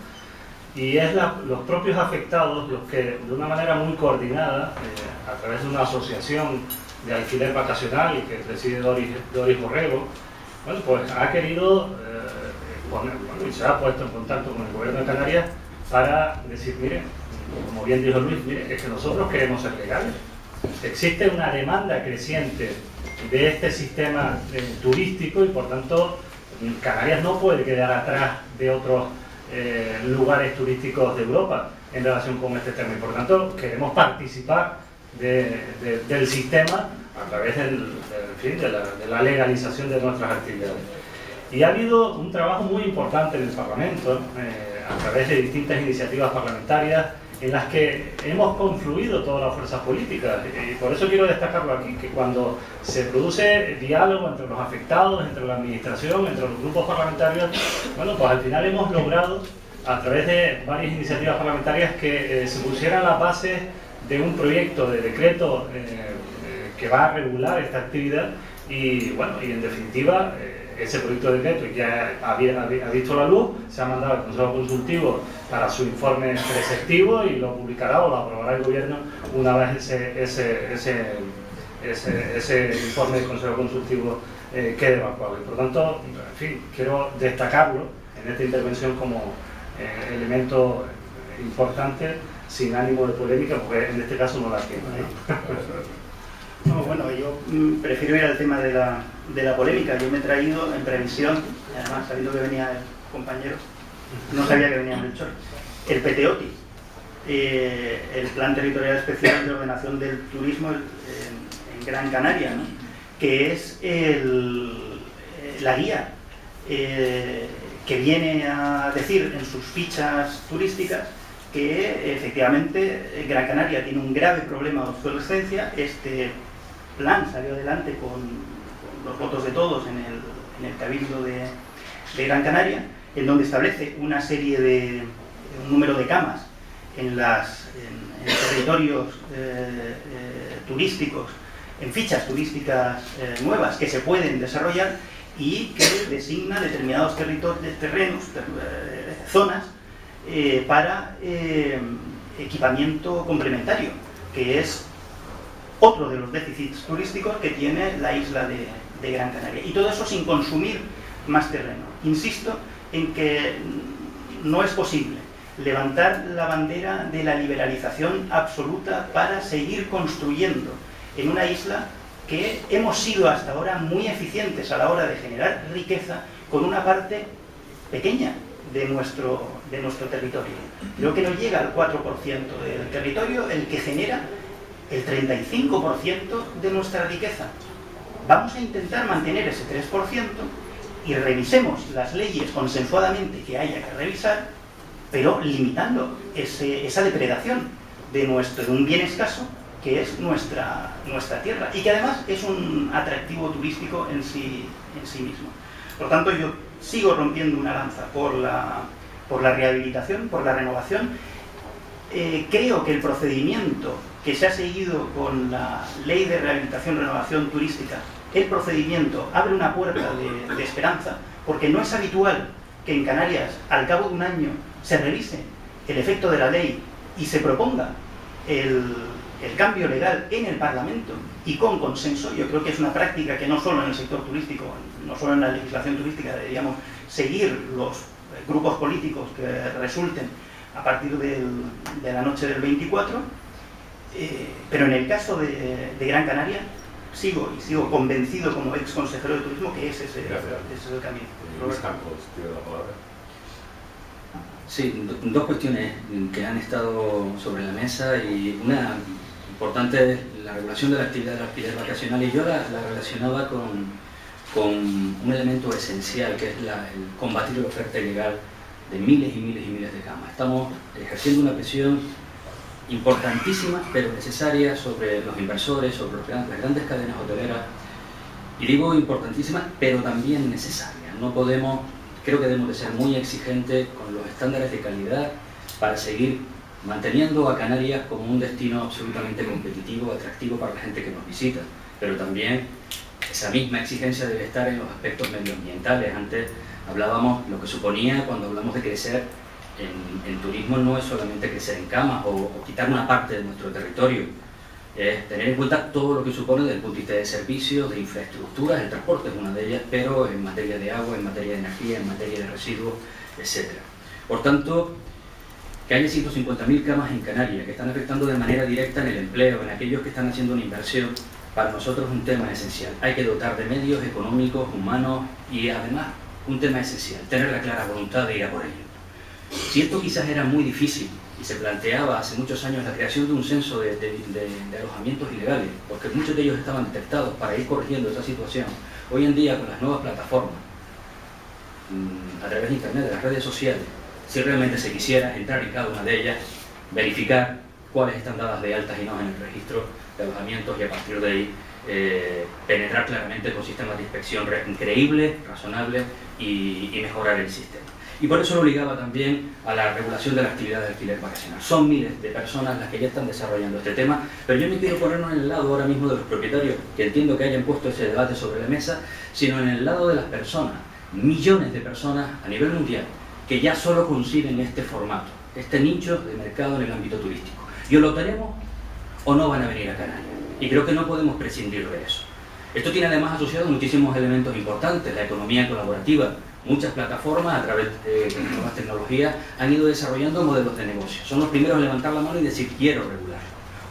[SPEAKER 6] y es los propios afectados los que, de una manera muy coordinada, a través de una asociación de alquiler vacacional que preside Doris Borrego, bueno, pues ha querido y se ha puesto en contacto con el gobierno de Canarias para decir, mire, como bien dijo Luis, mire, es que nosotros queremos ser legales. Existe una demanda creciente de este sistema turístico y por tanto Canarias no puede quedar atrás de otros lugares turísticos de Europa en relación con este tema, y por tanto queremos participar del sistema a través de la legalización de nuestras actividades. Y ha habido un trabajo muy importante en el Parlamento a través de distintas iniciativas parlamentarias en las que hemos confluido todas las fuerzas políticas, y por eso quiero destacarlo aquí, que cuando se produce diálogo entre los afectados, entre la administración, entre los grupos parlamentarios, bueno, pues al final hemos logrado, a través de varias iniciativas parlamentarias, que se pusieran las bases de un proyecto de decreto que va a regular esta actividad, y bueno, y en definitiva ese proyecto de decreto ya ha visto la luz, se ha mandado al Consejo Consultivo para su informe preceptivo y lo publicará o lo aprobará el Gobierno una vez ese informe del Consejo Consultivo quede evacuado. Y por tanto, en fin, quiero destacarlo en esta intervención como elemento importante, sin ánimo de polémica, porque en este caso no la tiene.
[SPEAKER 3] No, bueno, yo prefiero ir al tema de la polémica. Yo me he traído en previsión, además sabiendo que venía el compañero, no sabía que venía Melchor, el PTOTI, el Plan Territorial Especial de Ordenación del Turismo en Gran Canaria, ¿no? Que es la guía que viene a decir en sus fichas turísticas que efectivamente Gran Canaria tiene un grave problema de obsolescencia. Este plan salió adelante con los votos de todos en el Cabildo de Gran Canaria, en donde establece una serie un número de camas en territorios turísticos, en fichas turísticas nuevas que se pueden desarrollar, y que designa determinados terrenos, zonas para equipamiento complementario, que es otro de los déficits turísticos que tiene la isla de Gran Canaria. Y todo eso sin consumir más terreno. Insisto en que no es posible levantar la bandera de la liberalización absoluta para seguir construyendo en una isla que hemos sido hasta ahora muy eficientes a la hora de generar riqueza con una parte pequeña de nuestro territorio. Creo que no llega al 4% del territorio el que genera el 35% de nuestra riqueza. Vamos a intentar mantener ese 3% y revisemos las leyes consensuadamente que haya que revisar, pero limitando esa depredación de un bien escaso que es nuestra tierra, y que además es un atractivo turístico en sí mismo. Por tanto, yo sigo rompiendo una lanza por la rehabilitación, por la renovación. Creo que el procedimiento que se ha seguido con la Ley de Rehabilitación y Renovación Turística, el procedimiento abre una puerta de esperanza, porque no es habitual que en Canarias, al cabo de un año, se revise el efecto de la ley y se proponga el cambio legal en el Parlamento y con consenso. Yo creo que es una práctica que no solo en el sector turístico, no solo en la legislación turística, deberíamos seguir los grupos políticos que resulten a partir de la noche del 24, pero en el caso de Gran Canaria sigo convencido como ex consejero de turismo que ese es el camino.
[SPEAKER 4] Luis Campos, tiene la palabra.
[SPEAKER 8] Sí, dos cuestiones que han estado sobre la mesa, y una importante es la regulación de la actividad del alquiler vacacional, y yo la relacionaba con un elemento esencial, que es el combatir la oferta ilegal de miles y miles y miles de camas. Estamos ejerciendo una presión importantísima pero necesaria sobre los inversores, sobre las grandes cadenas hoteleras. Y digo importantísima pero también necesaria. No podemos, creo que debemos de ser muy exigentes con los estándares de calidad para seguir manteniendo a Canarias como un destino absolutamente competitivo, atractivo para la gente que nos visita. Pero también esa misma exigencia debe estar en los aspectos medioambientales. Antes hablábamos lo que suponía cuando hablamos de crecer en turismo, no es solamente crecer en camas o quitar una parte de nuestro territorio, es tener en cuenta todo lo que supone desde el punto de vista de servicios, de infraestructuras. El transporte es una de ellas, pero en materia de agua, en materia de energía, en materia de residuos, etc. Por tanto, que haya 150.000 camas en Canarias que están afectando de manera directa en el empleo, en aquellos que están haciendo una inversión, para nosotros es un tema esencial. Hay que dotar de medios económicos, humanos y además un tema esencial, tener la clara voluntad de ir a por ello. Si esto quizás era muy difícil y se planteaba hace muchos años la creación de un censo de alojamientos ilegales, porque muchos de ellos estaban detectados para ir corrigiendo esa situación, hoy en día con las nuevas plataformas, a través de internet, de las redes sociales, si realmente se quisiera entrar en cada una de ellas, verificar cuáles están dadas de altas y no en el registro de alojamientos y a partir de ahí penetrar claramente con sistemas de inspección creíbles, razonables y mejorar el sistema. Y por eso lo ligaba también a la regulación de la actividad de alquiler vacacional. Son miles de personas las que ya están desarrollando este tema, pero yo no quiero ponernos en el lado ahora mismo de los propietarios, que entiendo que hayan puesto ese debate sobre la mesa, sino en el lado de las personas, millones de personas a nivel mundial, que ya solo conciben este formato, este nicho de mercado en el ámbito turístico. Y o lo tenemos o no van a venir a Canarias. Y creo que no podemos prescindir de eso. Esto tiene además asociado muchísimos elementos importantes, la economía colaborativa. Muchas plataformas, a través de nuevas tecnologías, han ido desarrollando modelos de negocio. Son los primeros a levantar la mano y decir, quiero regular.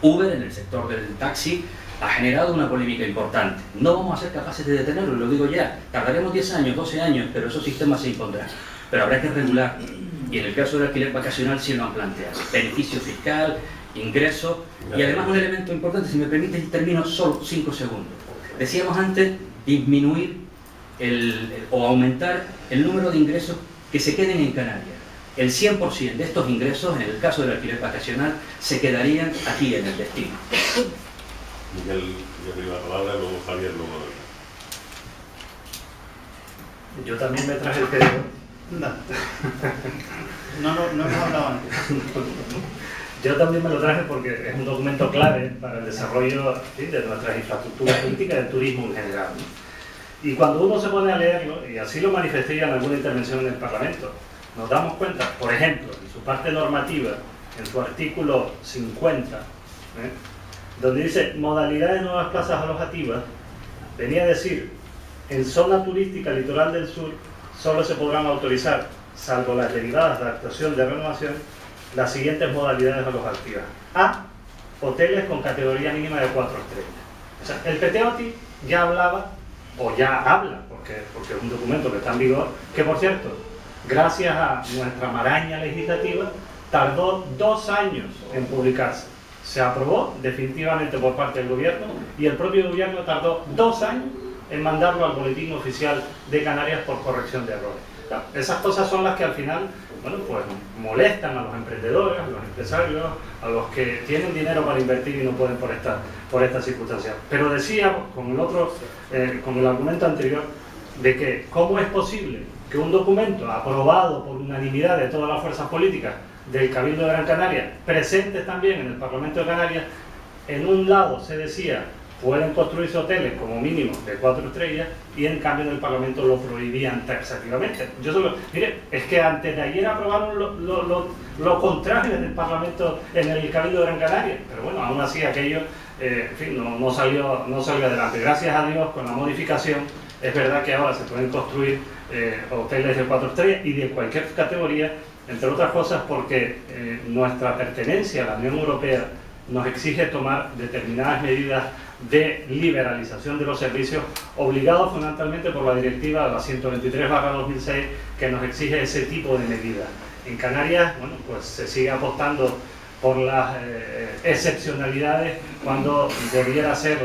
[SPEAKER 8] Uber, en el sector del taxi, ha generado una polémica importante. No vamos a ser capaces de detenerlo, lo digo ya. Tardaremos 10 años, 12 años, pero esos sistemas se impondrán. Pero habrá que regular. Y en el caso del alquiler vacacional sí lo han planteado. Beneficio fiscal, ingreso y además un elemento importante, si me permite, termino solo 5 segundos. Decíamos antes, disminuir o aumentar el número de ingresos que se queden en Canarias. El 100% de estos ingresos, en el caso del alquiler vacacional, se quedarían aquí en el destino.
[SPEAKER 2] Miguel, yo digo la palabra, luego Javier, luego...
[SPEAKER 6] Yo también me traje el que...
[SPEAKER 3] No hemos hablado antes.
[SPEAKER 6] Yo también me lo traje porque es un documento clave para el desarrollo de nuestras infraestructuras políticas y del turismo en general. Y cuando uno se pone a leerlo, y así lo manifesté ya en alguna intervención en el Parlamento, nos damos cuenta, por ejemplo, en su parte normativa, en su artículo 50, donde dice modalidad de nuevas plazas alojativas, venía a decir, en zona turística litoral del sur, solo se podrán autorizar, salvo las derivadas de adaptación de renovación, las siguientes modalidades alojativas. A, hoteles con categoría mínima de 4 estrellas. O sea, el PTOTI ya hablaba, o ya habla, porque es un documento que está en vigor, que por cierto, gracias a nuestra maraña legislativa, tardó 2 años en publicarse. Se aprobó definitivamente por parte del gobierno y el propio gobierno tardó 2 años en mandarlo al boletín oficial de Canarias por corrección de errores. Claro, esas cosas son las que al final, bueno, pues molestan a los emprendedores, a los empresarios, a los que tienen dinero para invertir y no pueden por estas circunstancias. Pero decía, con el argumento anterior, de que cómo es posible que un documento aprobado por unanimidad de todas las fuerzas políticas del Cabildo de Gran Canaria, presente también en el Parlamento de Canarias, en un lado se decía pueden construirse hoteles como mínimo de 4 estrellas y en cambio en el Parlamento lo prohibían taxativamente. Mire, es que antes de ayer aprobaron lo contrario en el Parlamento, en el Cabildo de Gran Canaria, pero bueno, aún así aquello en fin, no salió adelante. Gracias a Dios, con la modificación, es verdad que ahora se pueden construir hoteles de 4 estrellas y de cualquier categoría, entre otras cosas porque nuestra pertenencia a la Unión Europea nos exige tomar determinadas medidas de liberalización de los servicios, obligados fundamentalmente por la directiva, la 123/2006, que nos exige ese tipo de medidas. En Canarias, bueno, pues se sigue apostando por las excepcionalidades cuando debiera ser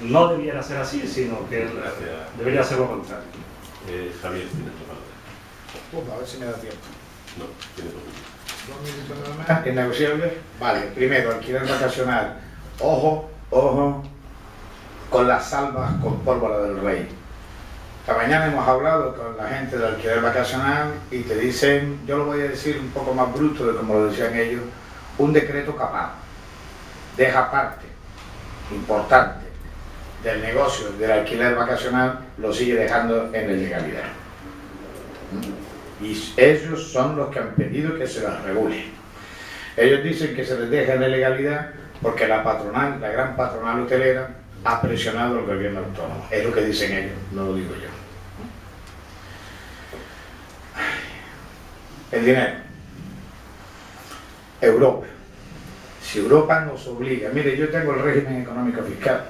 [SPEAKER 6] no debiera ser así, sino que debería ser lo contrario.
[SPEAKER 2] Javier, tienes la palabra.
[SPEAKER 7] A ver si me da tiempo.
[SPEAKER 2] No, tiene 2 minutos.
[SPEAKER 7] 2 minutos nada más. ¿Innegociable? Vale, primero, alquiler vacacional. Ojo, ojo con las salvas con pólvora del rey. Esta mañana hemos hablado con la gente del alquiler vacacional y te dicen, yo lo voy a decir un poco más bruto de como lo decían ellos, un decreto capaz. Deja parte importante del negocio del alquiler vacacional, lo sigue dejando en la ilegalidad. Y ellos son los que han pedido que se las regule. Ellos dicen que se les deja en la ilegalidad porque la patronal, la gran patronal hotelera, ha presionado al gobierno autónomo. Es lo que dicen ellos, no lo digo yo. El dinero. Europa. Si Europa nos obliga, mire, yo tengo el régimen económico fiscal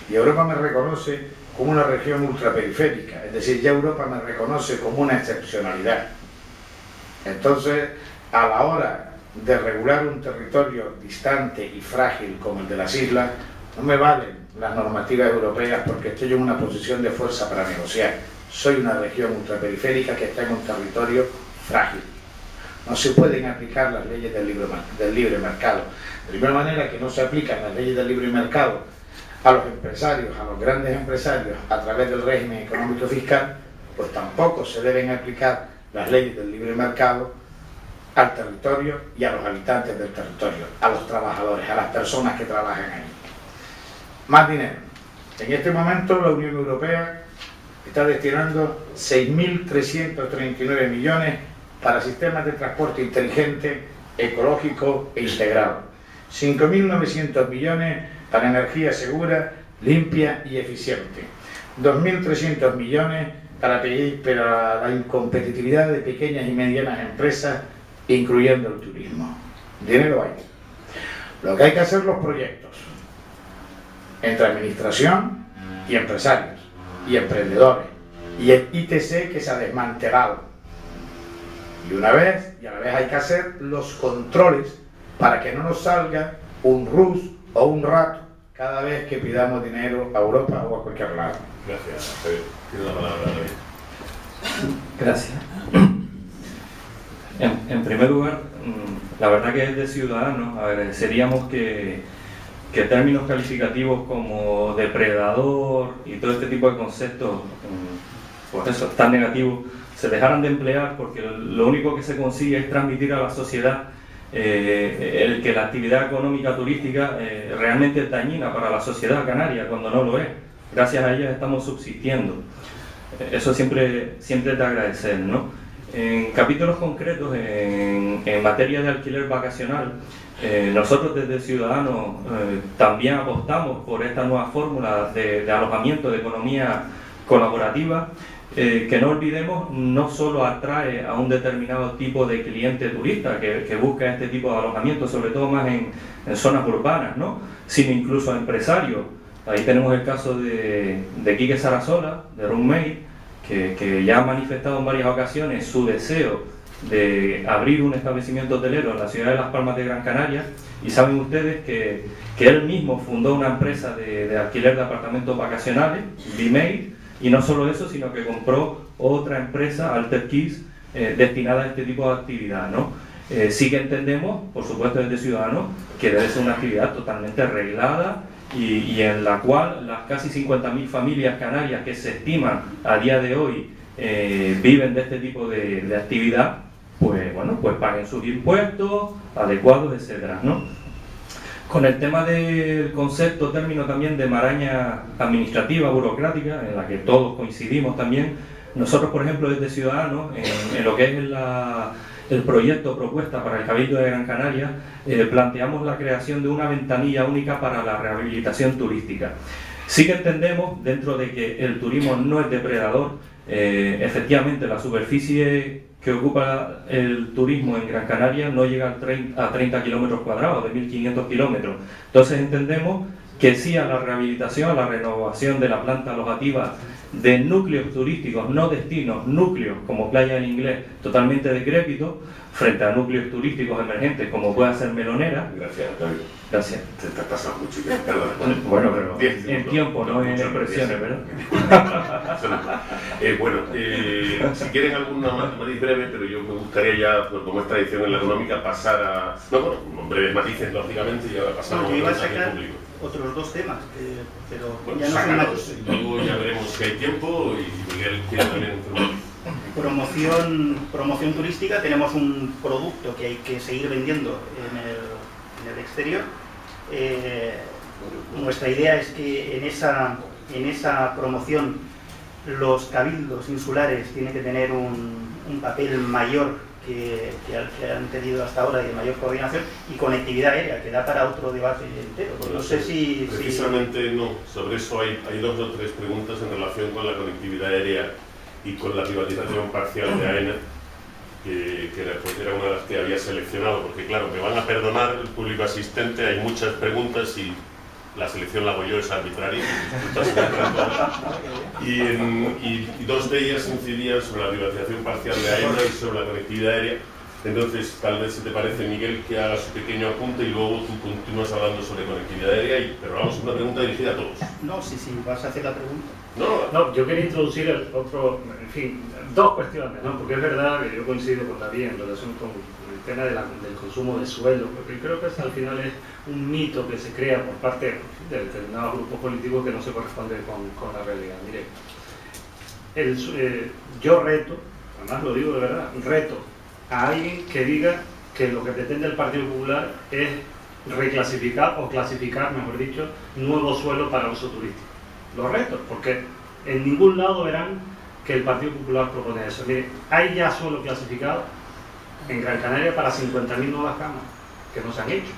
[SPEAKER 7] y Europa me reconoce como una región ultraperiférica, es decir, ya Europa me reconoce como una excepcionalidad. Entonces, a la hora de regular un territorio distante y frágil como el de las islas, no me valen las normativas europeas porque estoy en una posición de fuerza para negociar. Soy una región ultraperiférica que está en un territorio frágil. No se pueden aplicar las leyes del libre mercado. De la misma manera que no se aplican las leyes del libre mercado a los empresarios, a los grandes empresarios, a través del régimen económico fiscal, pues tampoco se deben aplicar las leyes del libre mercado al territorio y a los habitantes del territorio, a los trabajadores, a las personas que trabajan ahí. Más dinero. En este momento la Unión Europea está destinando 6.339 millones para sistemas de transporte inteligente, ecológico e integrado. 5.900 millones para energía segura, limpia y eficiente. 2.300 millones para la competitividad de pequeñas y medianas empresas, incluyendo el turismo. Dinero hay. Lo que hay que hacer los proyectos entre administración y empresarios y emprendedores y el ITC que se ha desmantelado. Y a la vez hay que hacer los controles para que no nos salga un RUS o un RAT cada vez que pidamos dinero a Europa o a cualquier lado.
[SPEAKER 2] Gracias, Javier. Tiene la palabra, David.
[SPEAKER 5] Gracias. En primer lugar, la verdad que es de Ciudadanos, agradeceríamos que términos calificativos como depredador y todo este tipo de conceptos, pues eso, tan negativos, se dejaran de emplear, porque lo único que se consigue es transmitir a la sociedad el que la actividad económica turística realmente es dañina para la sociedad canaria, cuando no lo es. Gracias a ella estamos subsistiendo. Eso siempre es de agradecer, ¿no? En capítulos concretos, en materia de alquiler vacacional, nosotros desde Ciudadanos también apostamos por esta nueva fórmula de alojamiento de economía colaborativa, que no olvidemos, no solo atrae a un determinado tipo de cliente turista que busca este tipo de alojamiento, sobre todo más en zonas urbanas, ¿no? Sino incluso a empresarios. Ahí tenemos el caso de Quique Sarasola, de Roommate, que ya ha manifestado en varias ocasiones su deseo de abrir un establecimiento hotelero en la ciudad de Las Palmas de Gran Canaria, y saben ustedes que él mismo fundó una empresa de alquiler de apartamentos vacacionales, B-Made, y no solo eso, sino que compró otra empresa, Alter Keys, destinada a este tipo de actividad, ¿no? Sí que entendemos, por supuesto desde Ciudadanos, que debe ser una actividad totalmente reglada y en la cual las casi 50.000 familias canarias que se estiman a día de hoy viven de este tipo de actividad, pues bueno, pues paguen sus impuestos adecuados, etcétera, ¿no? Con el tema del concepto, término también de maraña administrativa, burocrática, en la que todos coincidimos también, nosotros, por ejemplo, desde Ciudadanos, en lo que es el proyecto propuesta para el Cabildo de Gran Canaria, planteamos la creación de una ventanilla única para la rehabilitación turística. Sí que entendemos, dentro de que el turismo no es depredador, efectivamente la superficie que ocupa el turismo en Gran Canaria no llega a 30 kilómetros cuadrados, de 1.500 kilómetros. Entonces entendemos que sí a la rehabilitación, a la renovación de la planta alojativa de núcleos turísticos, no destinos, núcleos, como Playa en inglés, totalmente decrépitos, frente a núcleos turísticos emergentes, como puede ser Melonera.
[SPEAKER 2] Gracias, David.
[SPEAKER 5] Gracias.
[SPEAKER 2] Te estás pasando mucho, perdón.
[SPEAKER 5] Bueno, pero
[SPEAKER 2] 10
[SPEAKER 5] en
[SPEAKER 2] segundos.
[SPEAKER 5] tiempo, no en expresiones, ¿verdad?
[SPEAKER 2] Bueno, si quieren alguna matiz breve, pero yo me gustaría ya, como es tradición en la económica, pasar a... No, bueno, breves matices, lógicamente, y ahora pasamos
[SPEAKER 3] yo iba a
[SPEAKER 2] al mensaje
[SPEAKER 3] sacar
[SPEAKER 2] público.
[SPEAKER 3] otros dos temas, pero
[SPEAKER 2] Bueno,
[SPEAKER 3] ya no son
[SPEAKER 2] sácalos,
[SPEAKER 3] matices.
[SPEAKER 2] y luego ya veremos si hay tiempo y Miguel quiere también informar.
[SPEAKER 3] Promoción turística, tenemos un producto que hay que seguir vendiendo en el exterior. Nuestra idea es que en esa promoción los cabildos insulares tienen que tener un papel mayor que han tenido hasta ahora y de mayor coordinación, y conectividad aérea, que da para otro debate entero. No sé si...
[SPEAKER 2] Precisamente no, sobre eso hay 2 o 3 preguntas en relación con la conectividad aérea y con la privatización parcial de AENA, que era una de las que había seleccionado, porque claro, me van a perdonar el público asistente, hay muchas preguntas y la selección la hago yo, es arbitraria, y 2 de ellas incidían sobre la privatización parcial de AENA y sobre la conectividad aérea. Entonces, tal vez, si te parece, Miguel, que haga su pequeño apunte y luego tú continúas hablando sobre conectividad aérea, pero vamos, una pregunta dirigida a todos.
[SPEAKER 3] No, sí, vas a hacer la pregunta.
[SPEAKER 6] No, yo quería introducir otro, en fin, 2 cuestiones, ¿no? Porque es verdad que yo coincido con David en relación con el tema del consumo de suelo, porque creo que al final es un mito que se crea por parte de determinados grupos políticos que no se corresponde con la realidad. Mire, yo reto, además lo digo de verdad, reto a alguien que diga que lo que pretende el Partido Popular es reclasificar o clasificar, mejor dicho, nuevo suelo para uso turístico. Los retos, porque en ningún lado verán que el Partido Popular propone eso. Mire, hay ya suelo clasificado en Gran Canaria para 50.000 nuevas camas que no se han hecho.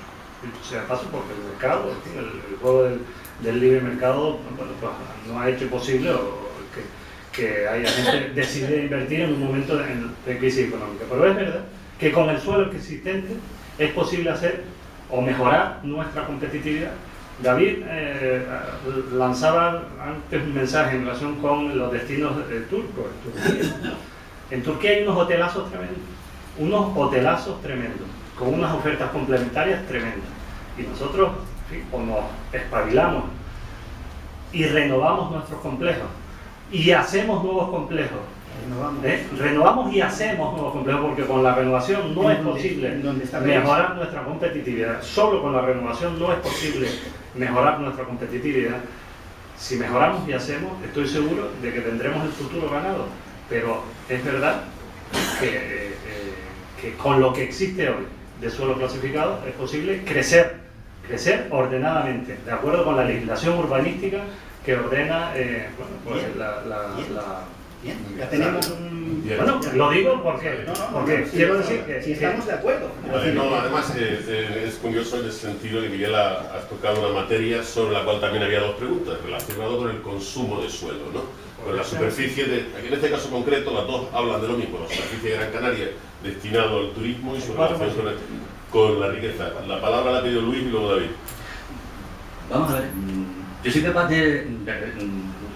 [SPEAKER 6] O sea, paso porque el mercado, el juego del libre mercado, bueno, pues, no ha hecho posible que haya gente decide invertir en un momento de crisis económica. Pero es verdad que con el suelo existente es posible hacer o mejorar nuestra competitividad. David lanzaba antes un mensaje en relación con los destinos turcos en Turquía. En Turquía hay unos hotelazos tremendos, con unas ofertas complementarias tremendas. Y nosotros, en fin, o nos espabilamos y renovamos nuestros complejos y hacemos nuevos complejos. Renovamos y hacemos nuevos complejos, porque con la renovación no es posible mejorar nuestra competitividad. Solo con la renovación no es posible mejorar nuestra competitividad. Si mejoramos y hacemos, estoy seguro de que tendremos el futuro ganado. Pero es verdad que con lo que existe hoy de suelo clasificado es posible crecer ordenadamente, de acuerdo con la legislación urbanística que ordena
[SPEAKER 3] Bien, ya tenemos un...
[SPEAKER 6] Bueno, lo digo porque quiero decir que...
[SPEAKER 3] Si estamos de acuerdo.
[SPEAKER 2] Vale, no, además es curioso en ese sentido que Miguel ha tocado una materia sobre la cual también había 2 preguntas, relacionado con el consumo de suelo, ¿no? Con la superficie aquí en este caso concreto, las 2 hablan de lo mismo, la superficie de Gran Canaria destinado al turismo y su relación con la riqueza. La palabra la ha pedido Luis y luego David.
[SPEAKER 8] Vamos a ver, yo soy capaz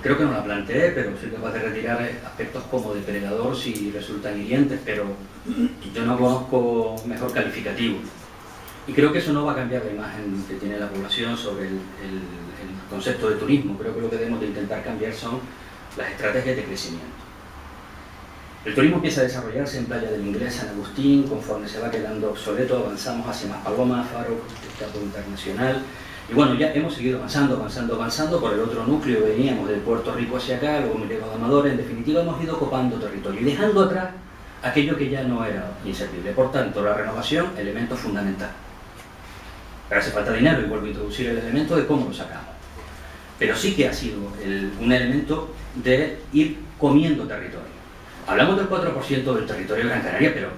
[SPEAKER 8] creo que no la planteé, pero soy capaz de retirar aspectos como depredador si resultan hirientes, pero yo no conozco mejor calificativo. Y creo que eso no va a cambiar la imagen que tiene la población sobre el concepto de turismo. Creo que lo que debemos de intentar cambiar son las estrategias de crecimiento. El turismo empieza a desarrollarse en Playa del Inglés, San Agustín, conforme se va quedando obsoleto, avanzamos hacia Maspalomas, Faro, Teatro Internacional. Y bueno, ya hemos seguido avanzando, por el otro núcleo veníamos de Puerto Rico hacia acá, luego Mirego de Amador, en definitiva hemos ido copando territorio y dejando atrás aquello que ya no era inservible. Por tanto, la renovación, elemento fundamental. Pero hace falta dinero y vuelvo a introducir el elemento de cómo lo sacamos. Pero sí que ha sido un elemento de ir comiendo territorio. Hablamos del 4% del territorio de Gran Canaria, pero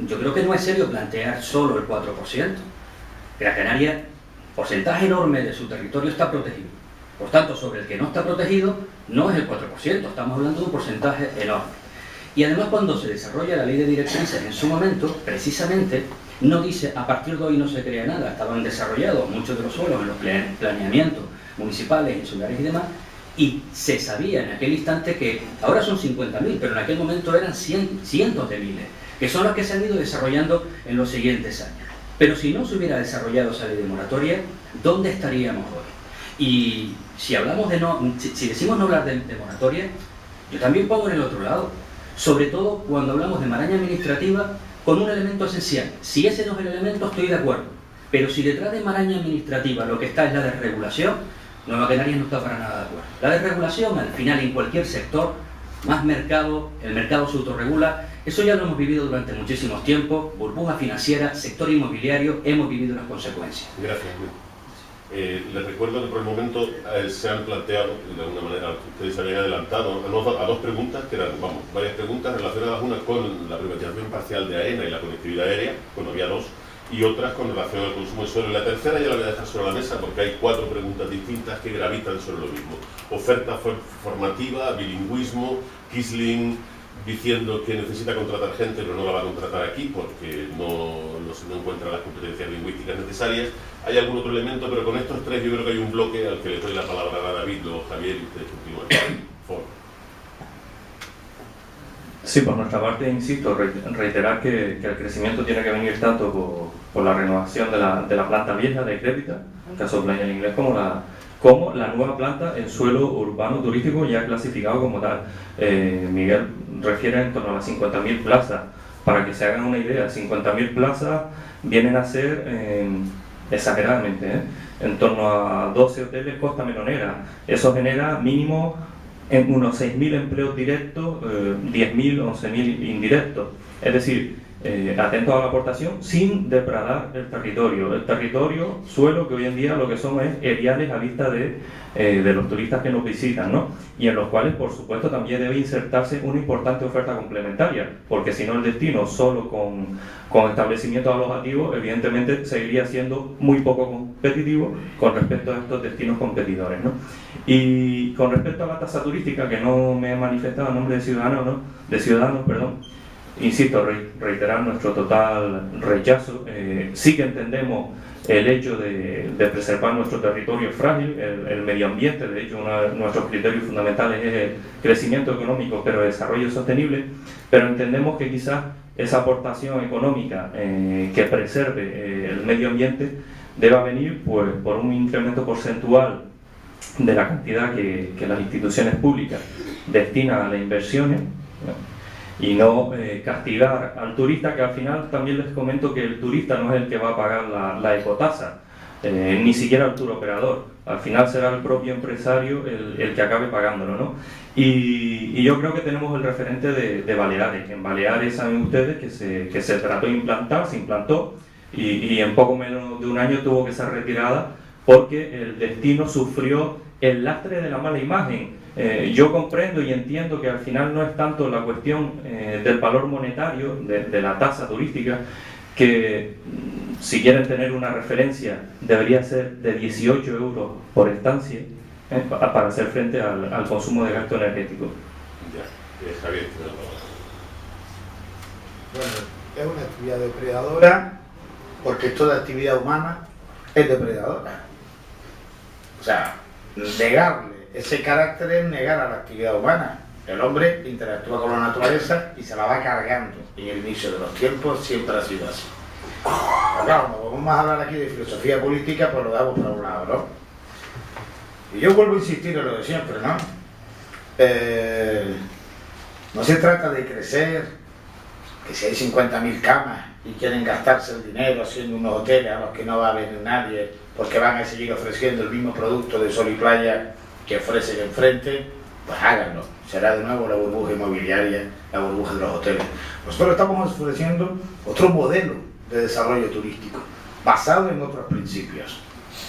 [SPEAKER 8] yo creo que no es serio plantear solo el 4%. Gran Canaria, porcentaje enorme de su territorio está protegido. Por tanto, sobre el que no está protegido no es el 4%, estamos hablando de un porcentaje enorme. Y además, cuando se desarrolla la ley de directrices en su momento, precisamente no dice a partir de hoy no se crea nada. Estaban desarrollados muchos de los suelos en los planeamientos municipales, insulares y demás, y se sabía en aquel instante que ahora son 50.000, pero en aquel momento eran cientos de miles, que son los que se han ido desarrollando en los siguientes años. Pero si no se hubiera desarrollado esa ley de moratoria, ¿dónde estaríamos hoy? Y si hablamos de si decimos no hablar de moratoria, yo también pongo en el otro lado, sobre todo cuando hablamos de maraña administrativa con un elemento esencial. Si ese no es el elemento, estoy de acuerdo, pero si detrás de maraña administrativa lo que está es la desregulación, Nueva Canarias no está para nada de acuerdo. La desregulación, al final, en cualquier sector, más mercado, el mercado se autorregula, eso ya lo hemos vivido durante muchísimos tiempos, burbuja financiera, sector inmobiliario, hemos vivido las consecuencias.
[SPEAKER 2] Gracias. Les recuerdo que por el momento se han planteado, de alguna manera, ustedes se habían adelantado a dos preguntas, que eran, varias preguntas relacionadas, una con la privatización parcial de AENA y la conectividad aérea, había dos, y otras con relación al consumo de suelo. Y la tercera ya la voy a dejar sobre la mesa porque hay 4 preguntas distintas que gravitan sobre lo mismo. Oferta formativa, bilingüismo, Quisling diciendo que necesita contratar gente pero no la va a contratar aquí porque no encuentra las competencias lingüísticas necesarias. Hay algún otro elemento, pero con estos 3 yo creo que hay un bloque al que le doy la palabra a David, luego Javier y ustedes continúan. Por favor.
[SPEAKER 5] Sí, por nuestra parte, insisto, reiterar que el crecimiento tiene que venir tanto por la renovación de la planta vieja de Crépita, en caso de playa en inglés, como la nueva planta en suelo urbano turístico ya clasificado como tal. Miguel refiere en torno a las 50.000 plazas. Para que se hagan una idea, 50.000 plazas vienen a ser, exageradamente, en torno a 12 hoteles Costa Melonera. Eso genera mínimo en unos 6.000 empleos directos, 10.000, 11.000 indirectos. Es decir, atentos a la aportación sin depredar el territorio, suelo, que hoy en día lo que son es eriales a vista de los turistas que nos visitan, ¿no? Y en los cuales, por supuesto, también debe insertarse una importante oferta complementaria, porque si no el destino solo con establecimientos alojativos, evidentemente seguiría siendo muy poco competitivo con respecto a estos destinos competidores, ¿no? Y con respecto a la tasa turística, que no me he manifestado en nombre de Ciudadanos, insisto, reiterar nuestro total rechazo. Sí que entendemos el hecho de preservar nuestro territorio frágil, el medio ambiente. De hecho, uno de nuestros criterios fundamentales es el crecimiento económico, pero desarrollo sostenible. Pero entendemos que quizás esa aportación económica que preserve el medio ambiente deba venir pues, por un incremento porcentual de la cantidad que las instituciones públicas destinan a las inversiones, ¿no? Y no castigar al turista, que al final también les comento que el turista no es el que va a pagar la ecotasa, ni siquiera el touroperador. Al final será el propio empresario el que acabe pagándolo, ¿no? Y yo creo que tenemos el referente de Baleares. En Baleares saben ustedes que se trató de implantar, se implantó y en poco menos de un año tuvo que ser retirada porque el destino sufrió el lastre de la mala imagen. Yo comprendo y entiendo que al final no es tanto la cuestión del valor monetario, de la tasa turística, que si quieren tener una referencia debería ser de 18 euros por estancia para hacer frente al consumo de gasto energético.
[SPEAKER 2] Ya, Javier.
[SPEAKER 7] Bueno, es una actividad depredadora porque toda actividad humana es depredadora. O sea, negarle ese carácter es negar a la actividad humana. El hombre interactúa con la naturaleza y se la va cargando. En el inicio de los tiempos siempre ha sido así. Pero claro, como vamos a hablar aquí de filosofía política, pues lo damos para un lado, ¿no? Y yo vuelvo a insistir en lo de siempre, ¿no? No se trata de crecer, que si hay 50.000 camas y quieren gastarse el dinero haciendo unos hoteles a los que no va a venir nadie, porque van a seguir ofreciendo el mismo producto de sol y playa que ofrecen enfrente, pues háganlo. Será de nuevo la burbuja inmobiliaria, la burbuja de los hoteles. Nosotros estamos ofreciendo otro modelo de desarrollo turístico, basado en otros principios,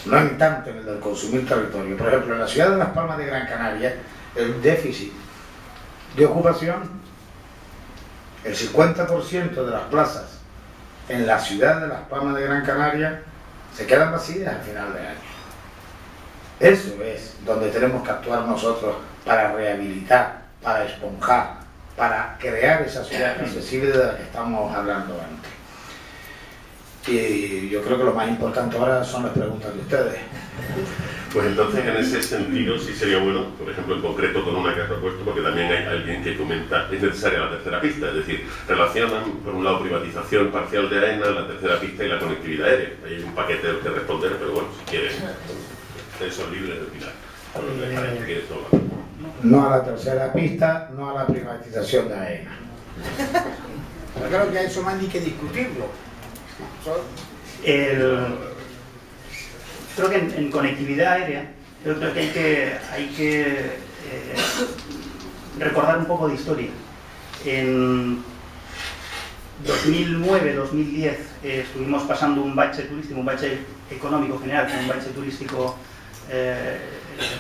[SPEAKER 7] no en tanto en el del consumir territorio. Por ejemplo, en la ciudad de Las Palmas de Gran Canaria, el déficit de ocupación, el 50% de las plazas en la ciudad de Las Palmas de Gran Canaria se quedan vacías al final de año. Eso es donde tenemos que actuar nosotros para rehabilitar, para esponjar, para crear esa ciudad accesible de la que estamos hablando antes. Y yo creo que lo más importante ahora son las preguntas de ustedes.
[SPEAKER 2] Pues entonces, en ese sentido, sí sería bueno, por ejemplo, en concreto con una que has propuesto, porque también hay alguien que comenta, es necesaria la tercera pista, es decir, relacionan, por un lado, privatización parcial de AENA, la tercera pista y la conectividad aérea. Hay un paquete del que responder, pero bueno, si quieren, ustedes son libres de opinar.
[SPEAKER 7] No a la tercera pista, no a la privatización de AENA. Yo creo que eso más ni que discutirlo.
[SPEAKER 3] Creo que en conectividad aérea, yo creo que hay que recordar un poco de historia. En 2009-2010 estuvimos pasando un bache turístico, un bache económico general, un bache turístico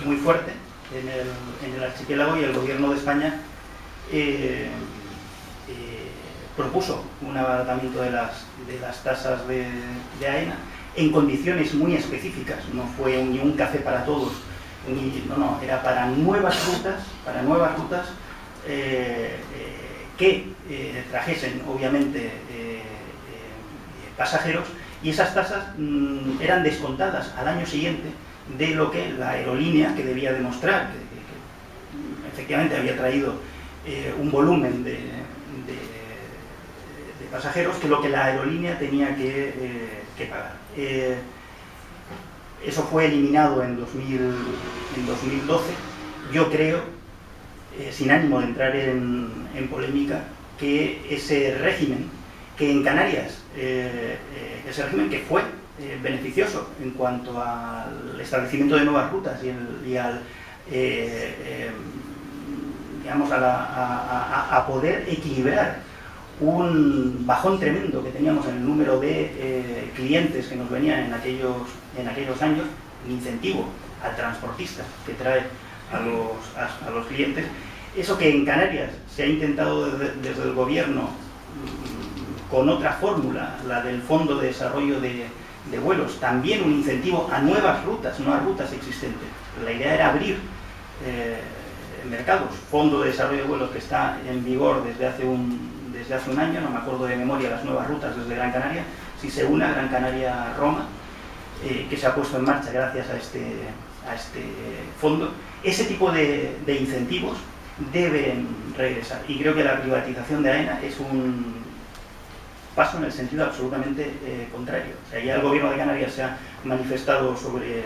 [SPEAKER 3] muy fuerte en el archipiélago, y el gobierno de España propuso un abaratamiento de las tasas de AENA en condiciones muy específicas. No fue ni un café para todos, no, era para nuevas rutas que trajesen obviamente pasajeros, y esas tasas eran descontadas al año siguiente de lo que la aerolínea, que debía demostrar que efectivamente había traído un volumen de pasajeros, que lo que la aerolínea tenía que pagar. Eso fue eliminado en 2012. Yo creo, sin ánimo de entrar en polémica, que ese régimen, que en Canarias, ese régimen que fue beneficioso en cuanto al establecimiento de nuevas rutas y al digamos, a poder equilibrar un bajón tremendo que teníamos en el número de clientes que nos venían en aquellos años, un incentivo al transportista que trae a los clientes. Eso que en Canarias se ha intentado desde el gobierno con otra fórmula, la del Fondo de Desarrollo de Vuelos, también un incentivo a nuevas rutas, no a rutas existentes. La idea era abrir mercados. Fondo de Desarrollo de Vuelos que está en vigor desde hace un año, no me acuerdo de memoria las nuevas rutas desde Gran Canaria, si se une a Gran Canaria-Roma, que se ha puesto en marcha gracias a este fondo. Ese tipo de incentivos deben regresar, y creo que la privatización de AENA es un paso en el sentido absolutamente contrario. O sea, ya el gobierno de Canarias se ha manifestado sobre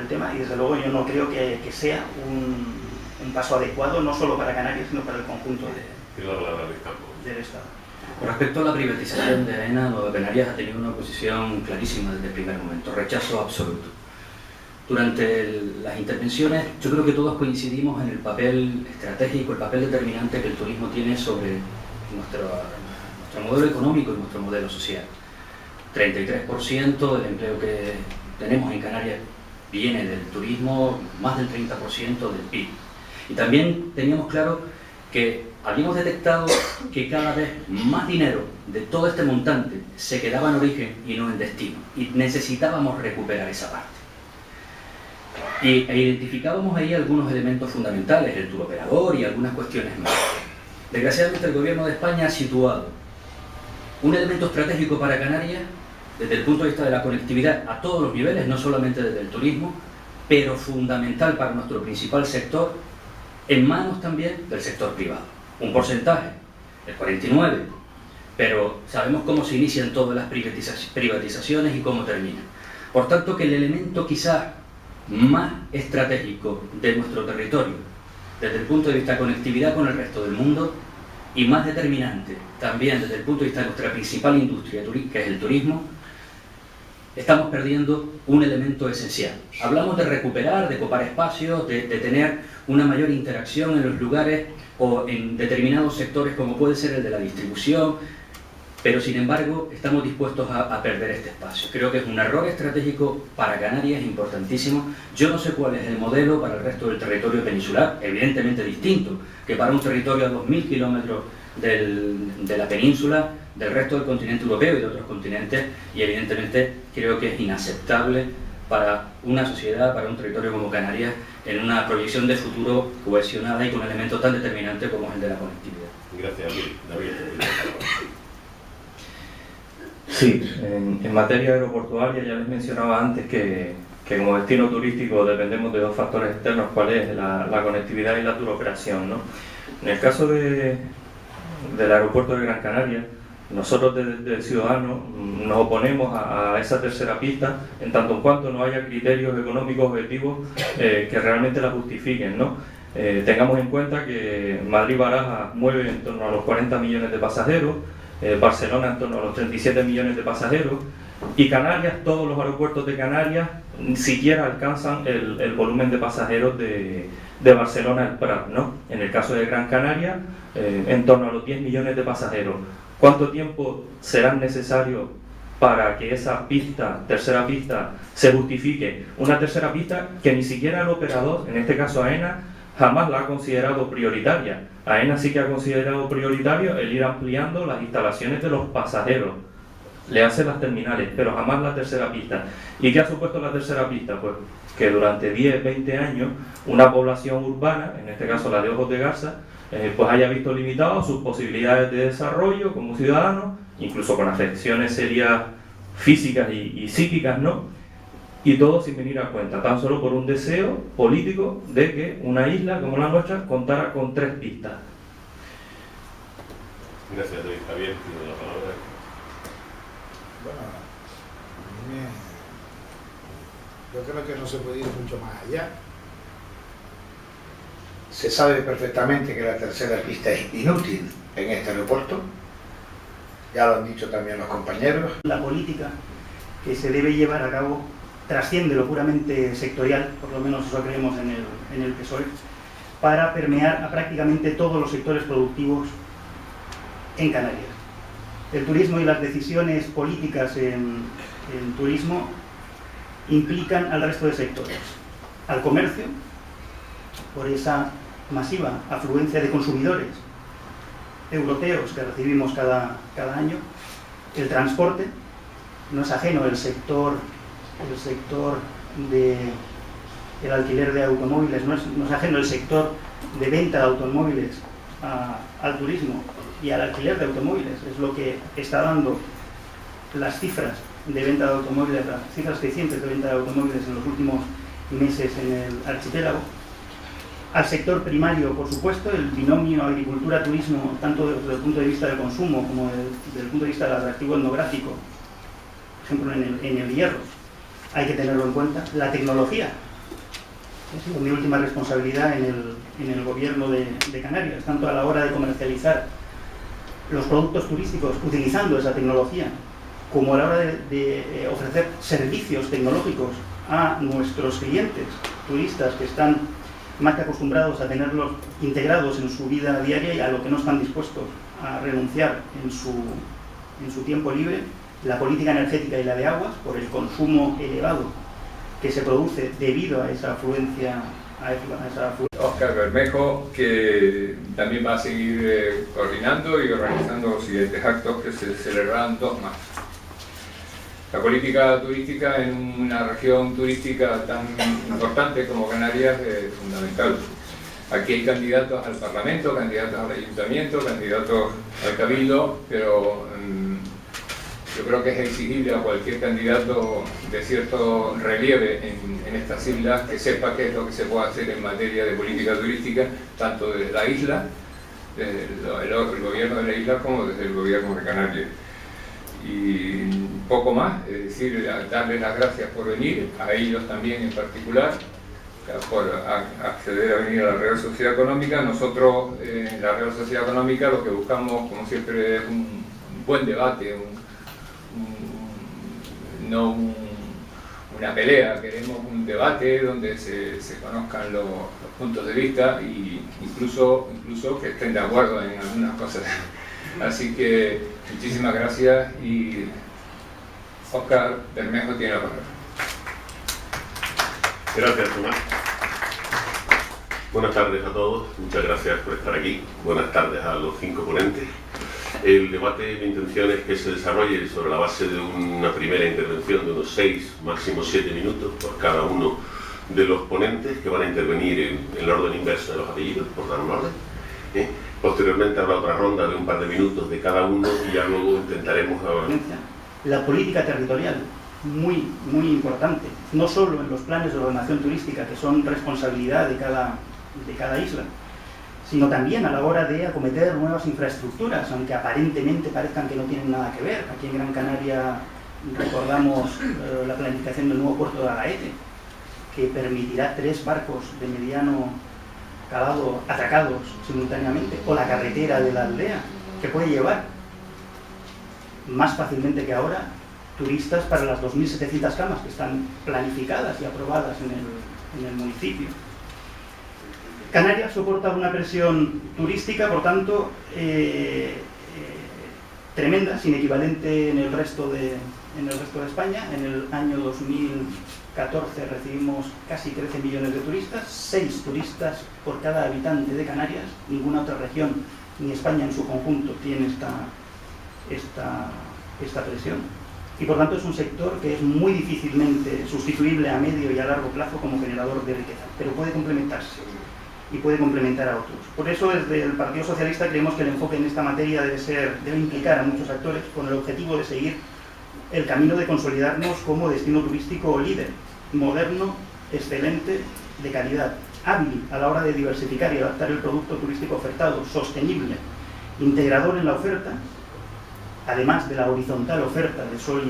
[SPEAKER 3] el tema, y desde luego yo no creo que sea un paso adecuado, no solo para Canarias, sino para el conjunto del Estado.
[SPEAKER 8] Con respecto a la privatización de AENA, Nueva Canarias ha tenido una posición clarísima desde el primer momento, rechazo absoluto. Durante las intervenciones, yo creo que todos coincidimos en el papel estratégico, el papel determinante que el turismo tiene sobre nuestro modelo económico y nuestro modelo social. 33% del empleo que tenemos en Canarias viene del turismo, más del 30% del PIB. Y también teníamos claro que habíamos detectado que cada vez más dinero de todo este montante se quedaba en origen y no en destino, y necesitábamos recuperar esa parte. E identificábamos ahí algunos elementos fundamentales, el turoperador y algunas cuestiones más. Desgraciadamente el gobierno de España ha situado un elemento estratégico para Canarias desde el punto de vista de la conectividad a todos los niveles, no solamente desde el turismo, pero fundamental para nuestro principal sector, en manos también del sector privado. Un porcentaje, el 49%, pero sabemos cómo se inician todas las privatizaciones y cómo terminan. Por tanto, que el elemento quizás más estratégico de nuestro territorio, desde el punto de vista de conectividad con el resto del mundo, y más determinante también desde el punto de vista de nuestra principal industria, que es el turismo, estamos perdiendo un elemento esencial. Hablamos de recuperar, de copar espacios, de tener una mayor interacción en los lugares o en determinados sectores, como puede ser el de la distribución, pero sin embargo estamos dispuestos a perder este espacio. Creo que es un error estratégico para Canarias importantísimo. Yo no sé cuál es el modelo para el resto del territorio peninsular, evidentemente distinto que para un territorio a 2.000 kilómetros de la península, del resto del continente europeo y de otros continentes, y evidentemente creo que es inaceptable para una sociedad, para un territorio como Canarias, en una proyección de futuro cohesionada y con un elemento tan determinante como es el de la conectividad.
[SPEAKER 2] Gracias, David.
[SPEAKER 5] Sí, en materia aeroportuaria ya les mencionaba antes que que como destino turístico dependemos de dos factores externos, cuál es la conectividad y la turoperación, ¿no? En el caso del aeropuerto de Gran Canaria, nosotros desde Ciudadanos nos oponemos a esa tercera pista en tanto en cuanto no haya criterios económicos objetivos que realmente la justifiquen, ¿no? Tengamos en cuenta que Madrid-Barajas mueve en torno a los 40 millones de pasajeros, Barcelona en torno a los 37 millones de pasajeros, y Canarias, todos los aeropuertos de Canarias ni siquiera alcanzan el volumen de pasajeros de Barcelona al Prat, ¿no? En el caso de Gran Canaria, en torno a los 10 millones de pasajeros. ¿Cuánto tiempo será necesario para que esa pista, tercera pista, se justifique? Una tercera pista que ni siquiera el operador, en este caso AENA, jamás la ha considerado prioritaria. AENA sí que ha considerado prioritario el ir ampliando las instalaciones de los pasajeros, le hace las terminales, pero jamás la tercera pista. ¿Y qué ha supuesto la tercera pista? Pues que durante 10, 20 años una población urbana, en este caso la de Ojos de Garza, pues haya visto limitadas sus posibilidades de desarrollo como ciudadanos, incluso con afecciones serias físicas y psíquicas, ¿no? Y todo sin venir a cuenta, tan solo por un deseo político de que una isla como la nuestra contara con 3 pistas.
[SPEAKER 2] Gracias, Luis Javier. Tiene la palabra.
[SPEAKER 7] Bueno, yo creo que no se puede ir mucho más allá. Se sabe perfectamente que la tercera pista es inútil en este aeropuerto, ya lo han dicho también los compañeros.
[SPEAKER 3] La política que se debe llevar a cabo trasciende lo puramente sectorial, por lo menos eso creemos en el PSOE, para permear a prácticamente todos los sectores productivos en Canarias. El turismo y las decisiones políticas en turismo implican al resto de sectores, al comercio, por esa masiva afluencia de consumidores europeos que recibimos cada año, el transporte, no es ajeno el sector del alquiler de automóviles, no es ajeno el sector de venta de automóviles al turismo y al alquiler de automóviles, es lo que está dando las cifras de venta de automóviles, las cifras crecientes de venta de automóviles en los últimos meses en el archipiélago. Al sector primario, por supuesto, el binomio agricultura-turismo, tanto desde el punto de vista del consumo como desde el punto de vista del atractivo etnográfico, por ejemplo en el hierro, hay que tenerlo en cuenta. La tecnología, es mi última responsabilidad en el gobierno de Canarias, tanto a la hora de comercializar los productos turísticos utilizando esa tecnología, como a la hora de ofrecer servicios tecnológicos a nuestros clientes turistas que están más que acostumbrados a tenerlos integrados en su vida diaria y a lo que no están dispuestos a renunciar en su tiempo libre. La política energética y la de aguas, por el consumo elevado que se produce debido a esa afluencia.
[SPEAKER 1] Óscar Bermejo, que también va a seguir coordinando y organizando los siguientes actos, que se celebrarán 2 más. La política turística en una región turística tan importante como Canarias es fundamental. Aquí hay candidatos al Parlamento, candidatos al Ayuntamiento, candidatos al Cabildo, pero yo creo que es exigible a cualquier candidato de cierto relieve en estas islas que sepa qué es lo que se puede hacer en materia de política turística, tanto desde la isla, desde el gobierno de la isla, como desde el gobierno de Canarias. Y poco más, es decir, darles las gracias por venir, a ellos también en particular, por acceder a venir a la Real Sociedad Económica. Nosotros en la Real Sociedad Económica lo que buscamos, como siempre, es un buen debate, no una pelea, queremos un debate donde se conozcan los puntos de vista e incluso que estén de acuerdo en algunas cosas. Así que muchísimas gracias y Óscar Bermejo tiene la palabra.
[SPEAKER 2] Gracias, Tomás. Buenas tardes a todos, muchas gracias por estar aquí. Buenas tardes a los 5 ponentes. El debate, mi intención es que se desarrolle sobre la base de una primera intervención de unos 6, máximo 7 minutos por cada uno de los ponentes, que van a intervenir en el orden inverso de los apellidos, por dar un orden. Posteriormente habrá otra ronda de un par de minutos de cada uno y ya luego intentaremos...
[SPEAKER 3] La política territorial muy importante, no solo en los planes de ordenación turística, que son responsabilidad de cada isla, sino también a la hora de acometer nuevas infraestructuras, aunque aparentemente parezcan que no tienen nada que ver. Aquí en Gran Canaria recordamos la planificación del nuevo puerto de Agaete, que permitirá 3 barcos de mediano calado atracados simultáneamente, o la carretera de la aldea, que puede llevar más fácilmente que ahora turistas para las 2.700 camas que están planificadas y aprobadas en el municipio. Canarias soporta una presión turística, por tanto, tremenda, sin equivalente en el resto de España. En el año 2014 recibimos casi 13 millones de turistas, 6 turistas por cada habitante de Canarias. Ninguna otra región, ni España en su conjunto, tiene esta presión. Y por tanto es un sector que es muy difícilmente sustituible a medio y a largo plazo como generador de riqueza, pero puede complementarse y puede complementar a otros. Por eso desde el Partido Socialista creemos que el enfoque en esta materia debe implicar a muchos actores con el objetivo de seguir el camino de consolidarnos como destino turístico líder, moderno, excelente, de calidad, hábil a la hora de diversificar y adaptar el producto turístico ofertado, sostenible, integrador en la oferta, además de la horizontal oferta de sol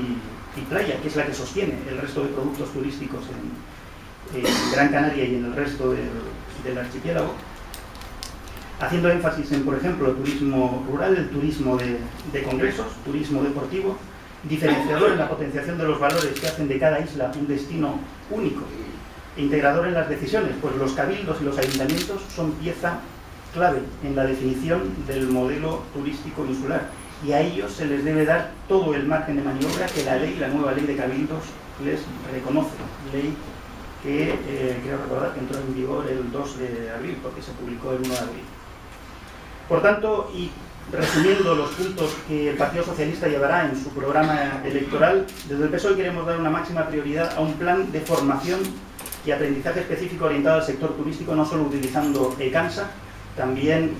[SPEAKER 3] y playa, que es la que sostiene el resto de productos turísticos en Gran Canaria y en el resto del archipiélago, haciendo énfasis en, por ejemplo, el turismo rural, el turismo de congresos, turismo deportivo, diferenciador en la potenciación de los valores que hacen de cada isla un destino único, e integrador en las decisiones, pues los cabildos y los ayuntamientos son pieza clave en la definición del modelo turístico insular, y a ellos se les debe dar todo el margen de maniobra que la nueva ley de cabildos les reconoce, ley que quiero recordar que entró en vigor el 2 de abril, porque se publicó el 1 de abril. Por tanto, y resumiendo los puntos que el Partido Socialista llevará en su programa electoral, desde el PSOE queremos dar una máxima prioridad a un plan de formación y aprendizaje específico orientado al sector turístico, no solo utilizando ECANSA, también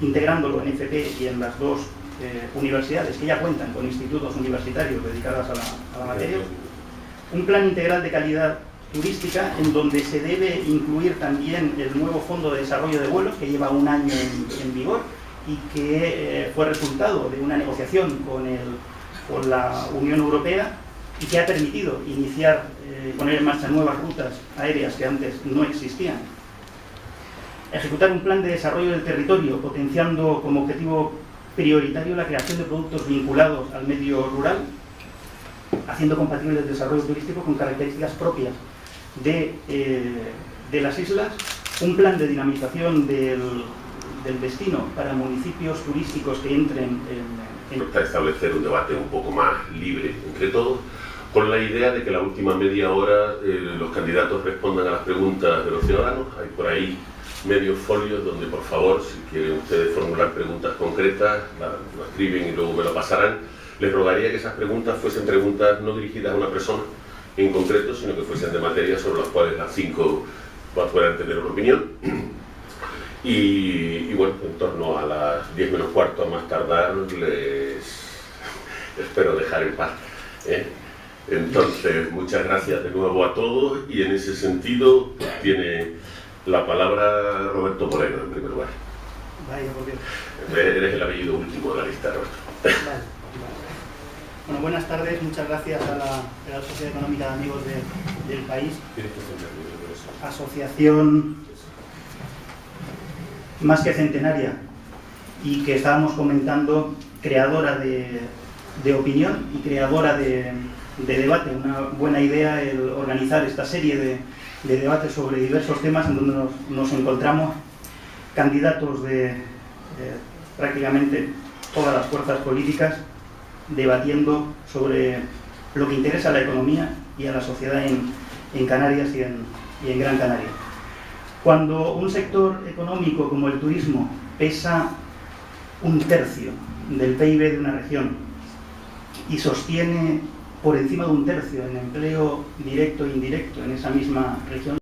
[SPEAKER 3] integrándolo en FP y en las 2 universidades que ya cuentan con institutos universitarios dedicados a la materia. Un plan integral de calidad turística en donde se debe incluir también el nuevo Fondo de Desarrollo de Vuelos, que lleva un año en vigor y que fue resultado de una negociación con la Unión Europea y que ha permitido iniciar, poner en marcha nuevas rutas aéreas que antes no existían. Ejecutar un plan de desarrollo del territorio, potenciando como objetivo prioritario la creación de productos vinculados al medio rural, haciendo compatible el desarrollo turístico con características propias de las islas, un plan de dinamización del destino para municipios turísticos que entren
[SPEAKER 2] Para establecer un debate un poco más libre entre todos, con la idea de que la última media hora los candidatos respondan a las preguntas de los ciudadanos. Hay por ahí medios folios donde, por favor, si quieren ustedes formular preguntas concretas, lo escriben y luego me lo pasarán. Les rogaría que esas preguntas fuesen preguntas no dirigidas a una persona en concreto, sino que fuesen de materias sobre las cuales las 5 puedan tener una opinión. Y bueno, en torno a las 10 menos cuarto a más tardar, les espero dejar en paz. Entonces, muchas gracias de nuevo a todos, y en ese sentido tiene la palabra Roberto Moreno, en primer lugar.
[SPEAKER 3] Vaya, por Dios.
[SPEAKER 2] Eres el apellido último de la lista, Roberto.
[SPEAKER 3] Vale. Bueno, buenas tardes, muchas gracias a la Real Sociedad Económica de Amigos del País, asociación más que centenaria y que estábamos comentando, creadora de opinión y creadora de debate. Una buena idea el organizar esta serie de debates sobre diversos temas en donde nos encontramos candidatos de prácticamente todas las fuerzas políticas debatiendo sobre lo que interesa a la economía y a la sociedad en Canarias y en Gran Canaria. Cuando un sector económico como el turismo pesa 1/3 del PIB de una región y sostiene por encima de 1/3 en empleo directo e indirecto en esa misma región,